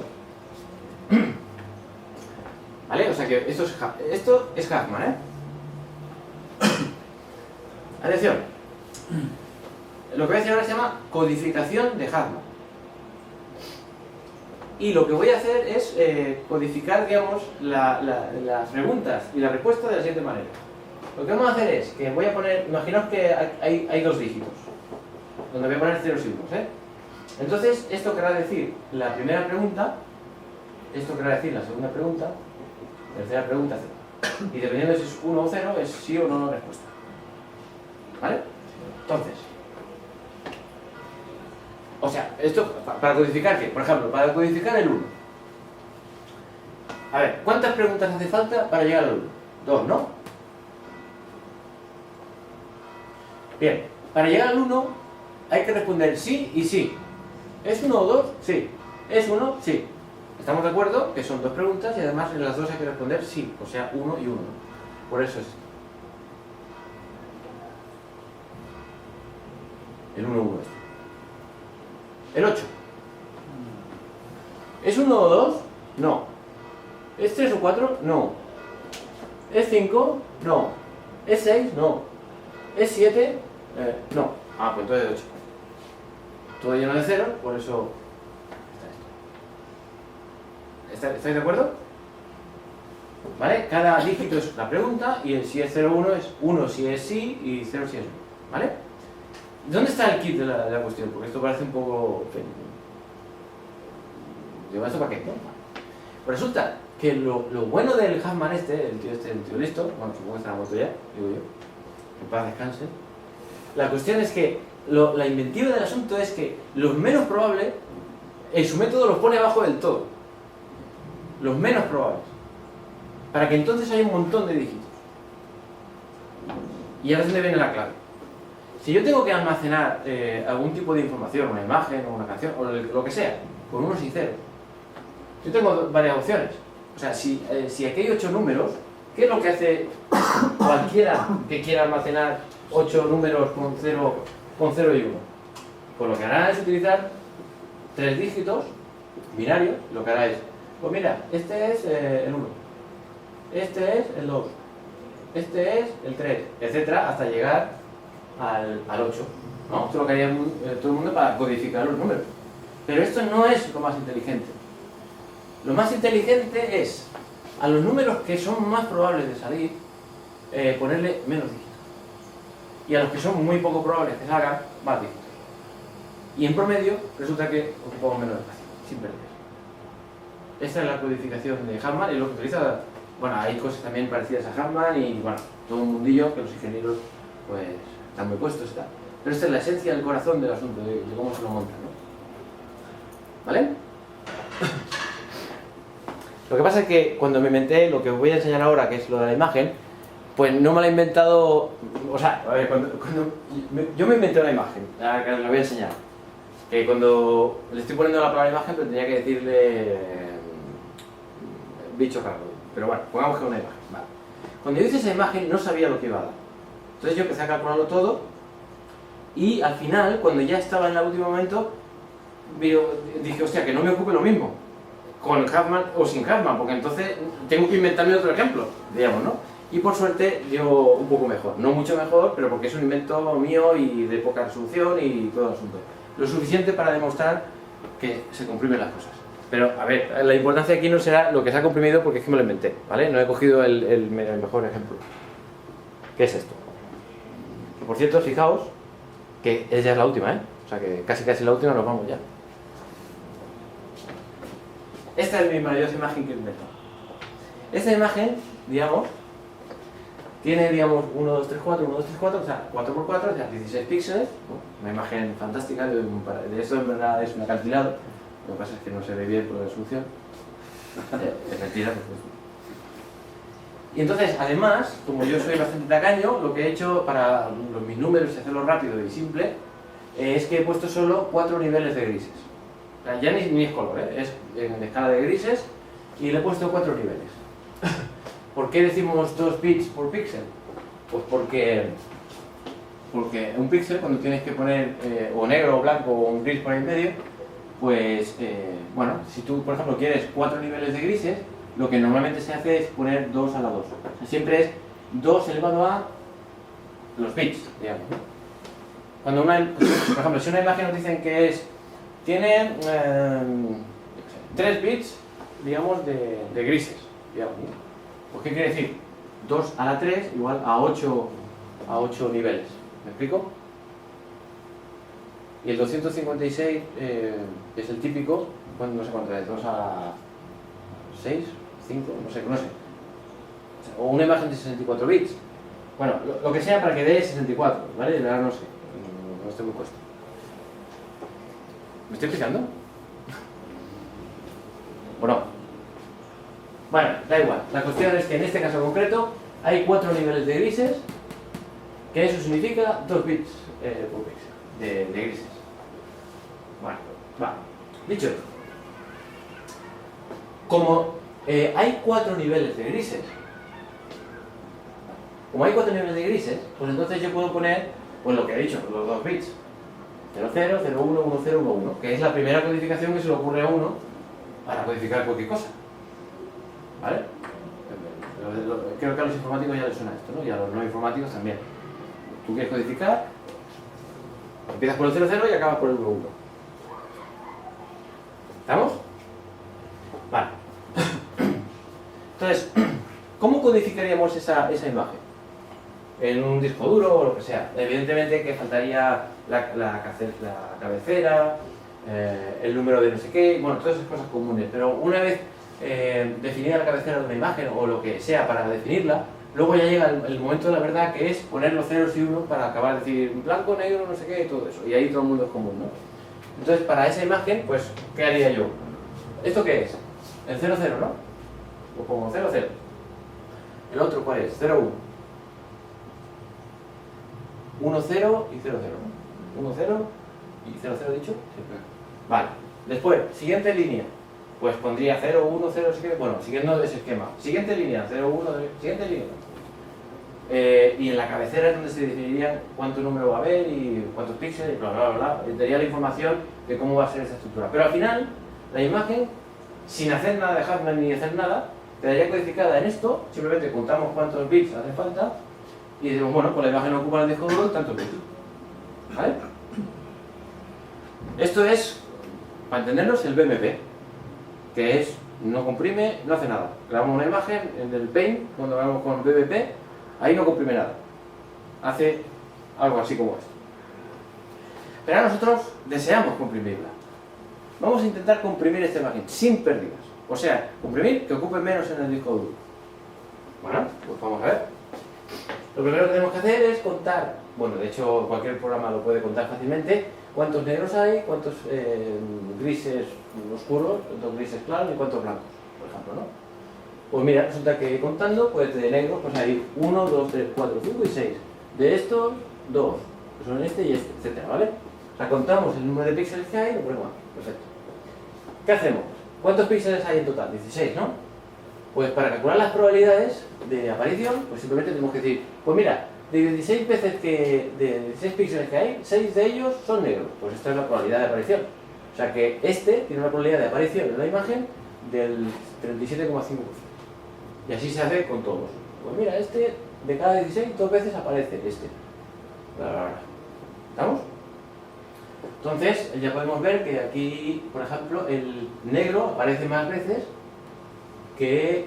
¿Vale? O sea que esto es Huffman, ¿eh? Atención. Lo que voy a hacer ahora se llama codificación de Huffman. Y lo que voy a hacer es codificar, digamos, las preguntas y la respuesta de la siguiente manera. Lo que vamos a hacer es que voy a poner, imaginaos que hay dos dígitos, donde voy a poner ceros y unos, ¿eh? Entonces, esto querrá decir la primera pregunta, esto querrá decir la segunda pregunta, tercera pregunta, cero. Y dependiendo de si es 1 o 0, es sí o no la respuesta. ¿Vale? Entonces, o sea, esto para codificar, ¿qué? Por ejemplo, para codificar el 1. A ver, ¿cuántas preguntas hace falta para llegar al 1? 2, ¿no? Bien, para llegar al 1 hay que responder sí y sí. ¿Es 1 o 2? Sí. ¿Es 1? Sí. ¿Estamos de acuerdo? Que son dos preguntas y además en las dos hay que responder sí, o sea, 1 y 1. Por eso es el 1, 1. El 8. ¿Es 1 o 2? No. ¿Es 3 o 4? No. ¿Es 5? No. ¿Es 6? No. ¿Es 7? No. Ah, pues entonces 8. Todo lleno de 0, por eso está esto. ¿Estáis de acuerdo? ¿Vale? Cada dígito es una pregunta y el si es 0 o 1 es 1 si es sí y 0 si es no. ¿Vale? ¿Dónde está el kit de la cuestión? Porque esto parece un poco... Digo, ¿esto para qué? No. Pues resulta que lo bueno del Huffman el tío listo, bueno, supongo que está muerto ya, digo yo, en paz descanse. La cuestión es que la inventiva del asunto es que los menos probables, en su método los pone abajo del todo. Los menos probables. Para que entonces haya un montón de dígitos. Y ahora es donde viene la clave. Si yo tengo que almacenar algún tipo de información, una imagen o una canción, o lo que sea, con unos y ceros, yo tengo varias opciones. O sea, si aquí hay 8 números, ¿qué es lo que hace cualquiera que quiera almacenar 8 números con 0 y 1? Pues lo que hará es utilizar 3 dígitos binarios. Lo que hará es, pues mira, este es el 1, este es el 2, este es el 3, etcétera, hasta llegar al 8, ¿no? Esto es lo que haría todo el mundo para codificar los números. Pero esto no es lo más inteligente. Lo más inteligente es a los números que son más probables de salir, ponerle menos dígitos. Y a los que son muy poco probables que salgan, más dígitos. Y en promedio resulta que ocupamos menos espacio, sin pérdida. Esta es la codificación de Huffman y lo que utiliza, bueno, hay cosas también parecidas a Huffman y bueno, todo un mundillo que los ingenieros pues están muy puestos y tal. Pero esta es la esencia del corazón del asunto, de cómo se lo montan, ¿no? ¿Vale? Lo que pasa es que cuando me inventé lo que os voy a enseñar ahora, que es lo de la imagen, pues no me la he inventado, o sea, a ver, yo me inventé una imagen, la que os la voy a enseñar. Que cuando le estoy poniendo la palabra imagen, pero tenía que decirle bicho raro. Pero bueno, pongamos que es una imagen. Vale. Cuando yo hice esa imagen no sabía lo que iba a dar. Entonces yo empecé a calcularlo todo y al final, cuando ya estaba en el último momento, dije, hostia, que no me ocupe lo mismo con Huffman o sin Huffman, porque entonces tengo que inventarme otro ejemplo, digamos, ¿no? Y por suerte dio un poco mejor, no mucho mejor, pero porque es un invento mío y de poca resolución y todo el asunto. Lo suficiente para demostrar que se comprimen las cosas. Pero, a ver, la importancia aquí no será lo que se ha comprimido porque es que me lo inventé, ¿vale? No he cogido el mejor ejemplo. ¿Qué es esto? por cierto, fijaos que ella es la última, ¿eh? O sea que casi la última, nos vamos ya. Esta es mi maravillosa imagen que he inventado. Esta imagen, digamos, tiene, digamos, 1, 2, 3, 4, 1, 2, 3, 4, o sea, 4x4, o sea, 16 píxeles, ¿no? Una imagen fantástica, de eso en verdad es un acantilado, lo que pasa es que no se ve bien por la resolución. Es mentira, por supuesto. Y entonces, además, como yo soy bastante tacaño, lo que he hecho para mis números y hacerlo rápido y simple, es que he puesto solo 4 niveles de grises. O sea, ya ni es color, ¿eh? Es en escala de grises y le he puesto 4 niveles. ¿Por qué decimos 2 bits por píxel? Pues porque un píxel, cuando tienes que poner o negro o blanco o un gris por ahí en medio, pues, bueno, si tú, por ejemplo, quieres 4 niveles de grises, lo que normalmente se hace es poner 2 a la 2. O sea, siempre es 2 elevado a los bits, digamos. Cuando por ejemplo, si una imagen nos dicen que tiene 3 bits, digamos, de grises, digamos, ¿no? Pues ¿qué quiere decir? 2 a la 3 igual a 8 niveles. ¿Me explico? Y el 256 es el típico, bueno, no sé cuánto es, 2 a la 6, 5, no sé. O una imagen de 64 bits. Bueno, lo que sea para que dé 64, ¿vale? Ahora no sé, no estoy muy puesto. ¿Me estoy explicando? Bueno. Bueno, da igual. La cuestión es que en este caso concreto hay 4 niveles de grises, que eso significa 2 bits por píxel de grises. Bueno, va. Dicho esto, como hay 4 niveles de grises, pues entonces yo puedo poner, pues lo que he dicho, los 2 bits. 00, 01, 10, 11, que es la primera codificación que se le ocurre a uno para codificar cualquier cosa. ¿Vale? Creo que a los informáticos ya les suena esto, ¿no? Y a los no informáticos también. Tú quieres codificar, empiezas por el 00 y acabas por el 11. ¿Estamos? Vale. Entonces, ¿cómo codificaríamos esa imagen? En un disco duro o lo que sea. Evidentemente que faltaría la cabecera, el número de no sé qué, bueno, todas esas cosas comunes. Pero una vez definida la cabecera de una imagen o lo que sea para definirla, luego ya llega el momento de la verdad, que es poner los ceros y unos para acabar de decir blanco, negro, no sé qué, todo eso. Y ahí todo el mundo es común, ¿no? Entonces, para esa imagen, pues, ¿qué haría yo? ¿Esto qué es? El 00, ¿no? Lo pongo 00. ¿El otro cuál es? 01. 1, 0 y 0, 0, ¿no? 1, 0 y 0, 0 dicho. Sí. Vale. Después, siguiente línea. Pues pondría 0, 1, 0, así que, bueno, siguiendo ese esquema. Siguiente línea, 0, 1, siguiente línea. Y en la cabecera es donde se definirían cuánto número va a haber y cuántos píxeles, y bla, bla, bla, bla. Daría la información de cómo va a ser esa estructura. Pero al final, la imagen, sin hacer nada de Huffman ni hacer nada, quedaría codificada en esto. Simplemente contamos cuántos bits hace falta y decimos, bueno, pues la imagen ocupa el disco duro tantos bits. ¿Vale? Esto es, para entendernos, el BMP, que es, no comprime, no hace nada. Grabamos una imagen en el Paint, cuando grabamos con BMP, ahí no comprime nada. Hace algo así como esto. Pero nosotros deseamos comprimirla. Vamos a intentar comprimir esta imagen sin pérdidas. O sea, comprimir que ocupe menos en el disco duro. Bueno, pues vamos a ver. Lo primero que tenemos que hacer es contar, bueno, de hecho cualquier programa lo puede contar fácilmente, cuántos negros hay, cuántos grises oscuros, cuántos grises claros y cuántos blancos, por ejemplo, ¿no? Pues mira, resulta que contando, pues de negros pues hay 1, 2, 3, 4, 5 y 6. De estos, 2, que son este y este, etcétera, ¿vale? O sea, contamos el número de píxeles que hay y lo ponemos aquí. Perfecto. ¿Qué hacemos? ¿Cuántos píxeles hay en total? 16, ¿no? Pues para calcular las probabilidades de aparición, pues simplemente tenemos que decir, pues mira, de 16 veces de 16 píxeles que hay, 6 de ellos son negros. Pues esta es la probabilidad de aparición. O sea que este tiene una probabilidad de aparición en la imagen del 37,5%. Y así se hace con todos. Pues mira, este de cada 16, 2 veces aparece este. Bla, bla, bla. ¿Estamos? Entonces, ya podemos ver que aquí, por ejemplo, el negro aparece más veces que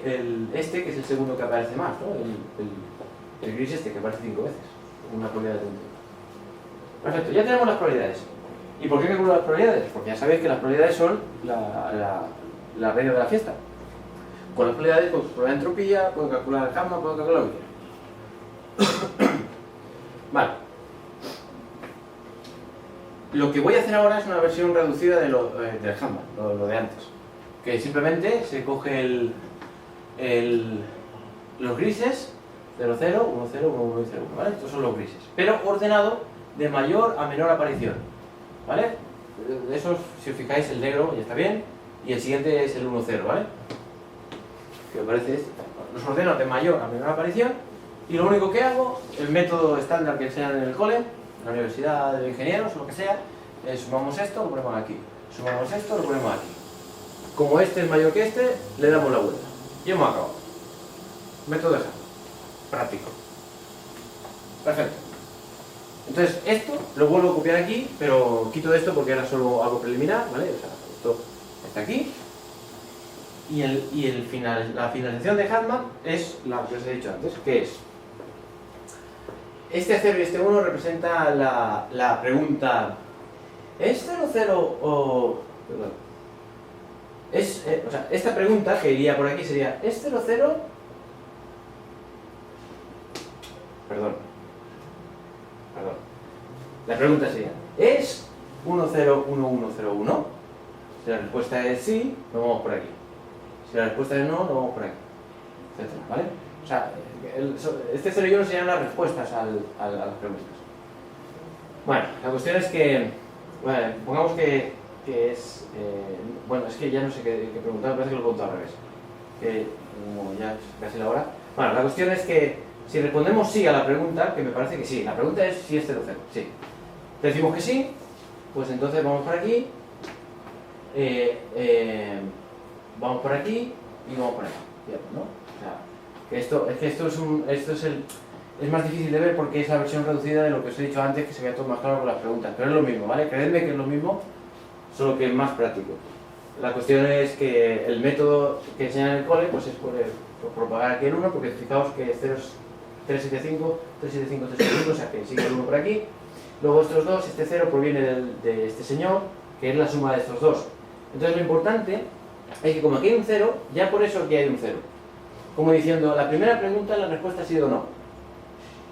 este, que es el segundo que aparece más, ¿no? El gris este, que aparece 5 veces. Una probabilidad de 30. Perfecto, ya tenemos las probabilidades. ¿Y por qué calculo las probabilidades? Porque ya sabéis que las probabilidades son la regla de la fiesta. Con las probabilidades puedo calcular la entropía, puedo calcular el gamma, puedo calcular lo que quiera. Vale. Lo que voy a hacer ahora es una versión reducida del gamma, lo de antes. Que simplemente se coge los grises, 0, 0, 1, 0, 1, 1 y 0, 1, ¿vale? Estos son los grises. Pero ordenado de mayor a menor aparición, ¿vale? De esos, si os fijáis, el negro ya está bien, y el siguiente es el 1, 0, ¿vale? Que aparece este. Los ordeno de mayor a menor aparición, y lo único que hago, el método estándar que enseñan en el cole, en la universidad de ingenieros o lo que sea, es sumamos esto, lo ponemos aquí. Sumamos esto, lo ponemos aquí. Como este es mayor que este, le damos la vuelta. Y hemos acabado. Método de Hammer. Práctico. Perfecto. Entonces esto lo vuelvo a copiar aquí, pero quito esto porque era solo algo preliminar, ¿vale? O sea, esto está aquí. Y la finalización de Hartman es la que os he dicho antes, que es este 0 y este 1 representa la pregunta ¿es 0, 0 o...? Perdón. O sea, esta pregunta que iría por aquí sería ¿es 0, 0? Perdón. La pregunta sería ¿es 1, 0, 1, 1, 0, 1? Si la respuesta es sí, nos vamos por aquí. Si la respuesta es no, nos vamos por aquí. Etcétera, ¿vale? O sea, este 0 y 1 serían las respuestas a las preguntas. Bueno, la cuestión es que... Bueno, pongamos que es... bueno, es que ya no sé qué preguntar, me parece que lo he preguntado al revés. Que como ya es casi la hora... Bueno, la cuestión es que si respondemos sí a la pregunta, que me parece que sí, la pregunta es si es 0, 0, sí. Decimos que sí, pues entonces vamos por aquí, vamos por aquí y vamos por aquí, ¿no? O sea, que esto es más difícil de ver porque es la versión reducida de lo que os he dicho antes, que se vea todo más claro con las preguntas, pero es lo mismo, ¿vale? Creedme que es lo mismo, solo que es más práctico. La cuestión es que el método que enseñan en el cole pues es por propagar aquí el 1, porque fijaos que 0 es 375, 375, 375, o sea que sigue el 1 por aquí. Luego estos dos, este 0 proviene de este señor, que es la suma de estos dos. Entonces lo importante es que como aquí hay un 0, ya por eso aquí hay un 0. Como diciendo, la primera pregunta la respuesta ha sido no.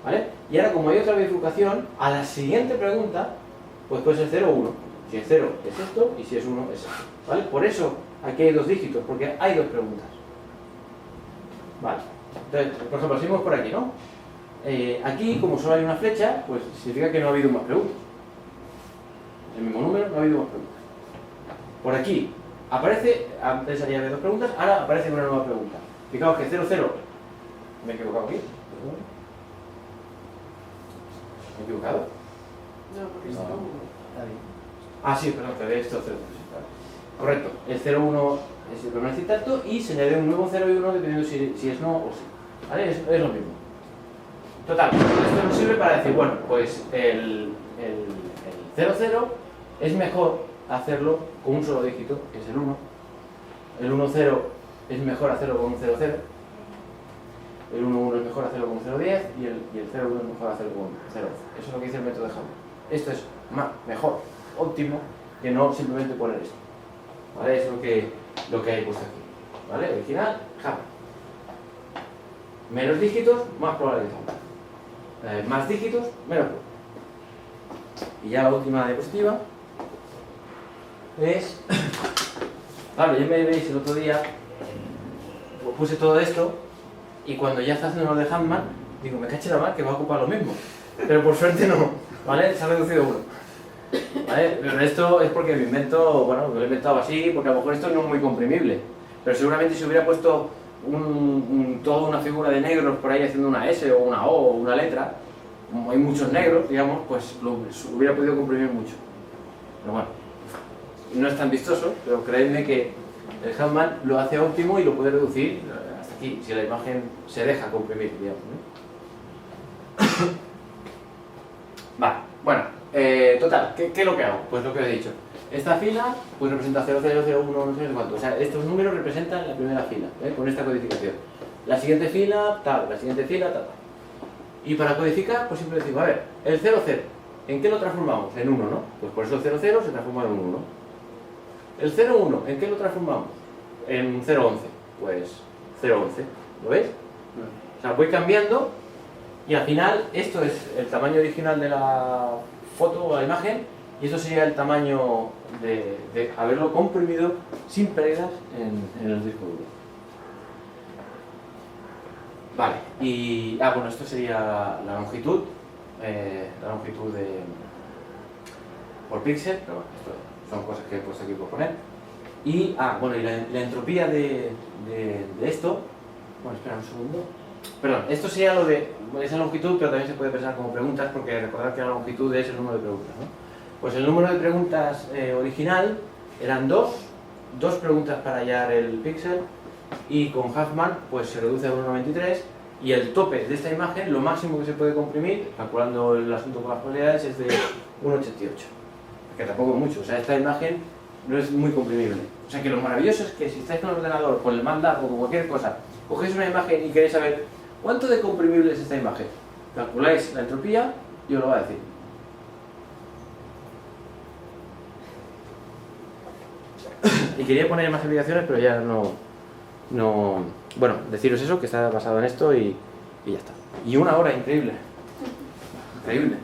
¿Vale? Y ahora como hay otra bifurcación, a la siguiente pregunta, pues puede ser 0 o 1. Si es 0 es esto y si es 1 es esto. ¿Vale? Por eso aquí hay dos dígitos, porque hay dos preguntas. Vale. Entonces, por ejemplo, seguimos por aquí, ¿no? Aquí, como solo hay una flecha, pues significa que no ha habido más preguntas. El mismo número, no ha habido más preguntas. Por aquí aparece, antes había dos preguntas, ahora aparece una nueva pregunta. Fijaos que 0, 0. ¿Me he equivocado aquí? ¿Me he equivocado? No, porque está No. 1. Ah, sí, perdón, que había esto 0. Correcto. El 0, 1 es el primer citato y se añade un nuevo 0 y 1 dependiendo si es no o sí. ¿Vale? Es lo mismo. Total, esto nos sirve para decir, bueno, pues el 0, 0 es mejor hacerlo con un solo dígito, que es el 1. El 1, 0 es mejor hacerlo con un 0, 0. El 1, 1 es mejor hacerlo con un 0, 10 y el 0, 1 es mejor hacerlo con un 0, 11. Eso es lo que dice el método de Hammer. Esto es mejor, óptimo, que no simplemente poner esto. ¿Vale? Es lo que hay puesto aquí. ¿Vale? Original, Hammer. Menos dígitos, más probable que Hammer. Más dígitos, menos probable. Y ya la última diapositiva es... Claro, ya me veis el otro día, puse todo esto y cuando ya está haciendo lo de Hammer, digo, me caché la mar que va a ocupar lo mismo. Pero por suerte no, ¿vale? Se ha reducido uno. ¿Vale? Pero esto es porque me invento, bueno, lo he inventado así, porque a lo mejor esto no es muy comprimible. Pero seguramente si hubiera puesto toda una figura de negros por ahí haciendo una S o una O o una letra, como hay muchos negros, digamos, pues lo hubiera podido comprimir mucho. Pero bueno, no es tan vistoso, pero creedme que el Hammer lo hace óptimo y lo puede reducir hasta aquí, si la imagen se deja comprimir, digamos, ¿no? Vale, bueno, total, ¿qué es lo que hago? Pues lo que os he dicho. Esta fila pues representa 0, 0, 0, 1, no sé cuánto. O sea, estos números representan la primera fila, con esta codificación. La siguiente fila, tal, la siguiente fila, tal. Y para codificar, pues siempre decimos, a ver, el 0, 0. ¿en qué lo transformamos? En 1, ¿no? Pues por eso el 0, 0 se transforma en un 1. El 0, 1, ¿en qué lo transformamos? En 0, 11. Pues 0, 11. ¿Lo veis? O sea, voy cambiando y al final esto es el tamaño original de la foto o la imagen y esto sería el tamaño de haberlo comprimido sin pérdidas en el disco duro. Vale, y bueno, esto sería la longitud por píxel, pero bueno, esto son cosas que he puesto aquí por poner. Y, bueno, y la entropía de esto, bueno, espera un segundo. Perdón, esto sería lo de esa longitud, pero también se puede pensar como preguntas, porque recordad que la longitud es el número de preguntas, ¿no? Pues el número de preguntas original eran dos preguntas para hallar el píxel, y con Huffman pues se reduce a 1,93, y el tope de esta imagen, lo máximo que se puede comprimir, calculando el asunto con las probabilidades, es de 1,88, que tampoco es mucho. O sea, esta imagen no es muy comprimible. O sea, que lo maravilloso es que si estáis con el ordenador, con el MATLAB o con cualquier cosa, cogéis una imagen y queréis saber cuánto de comprimible es esta imagen, calculáis la entropía y os lo va a decir. Y quería poner más explicaciones, pero ya no... Bueno, deciros eso, que está basado en esto y ya está. Y 1 hora, increíble. Increíble.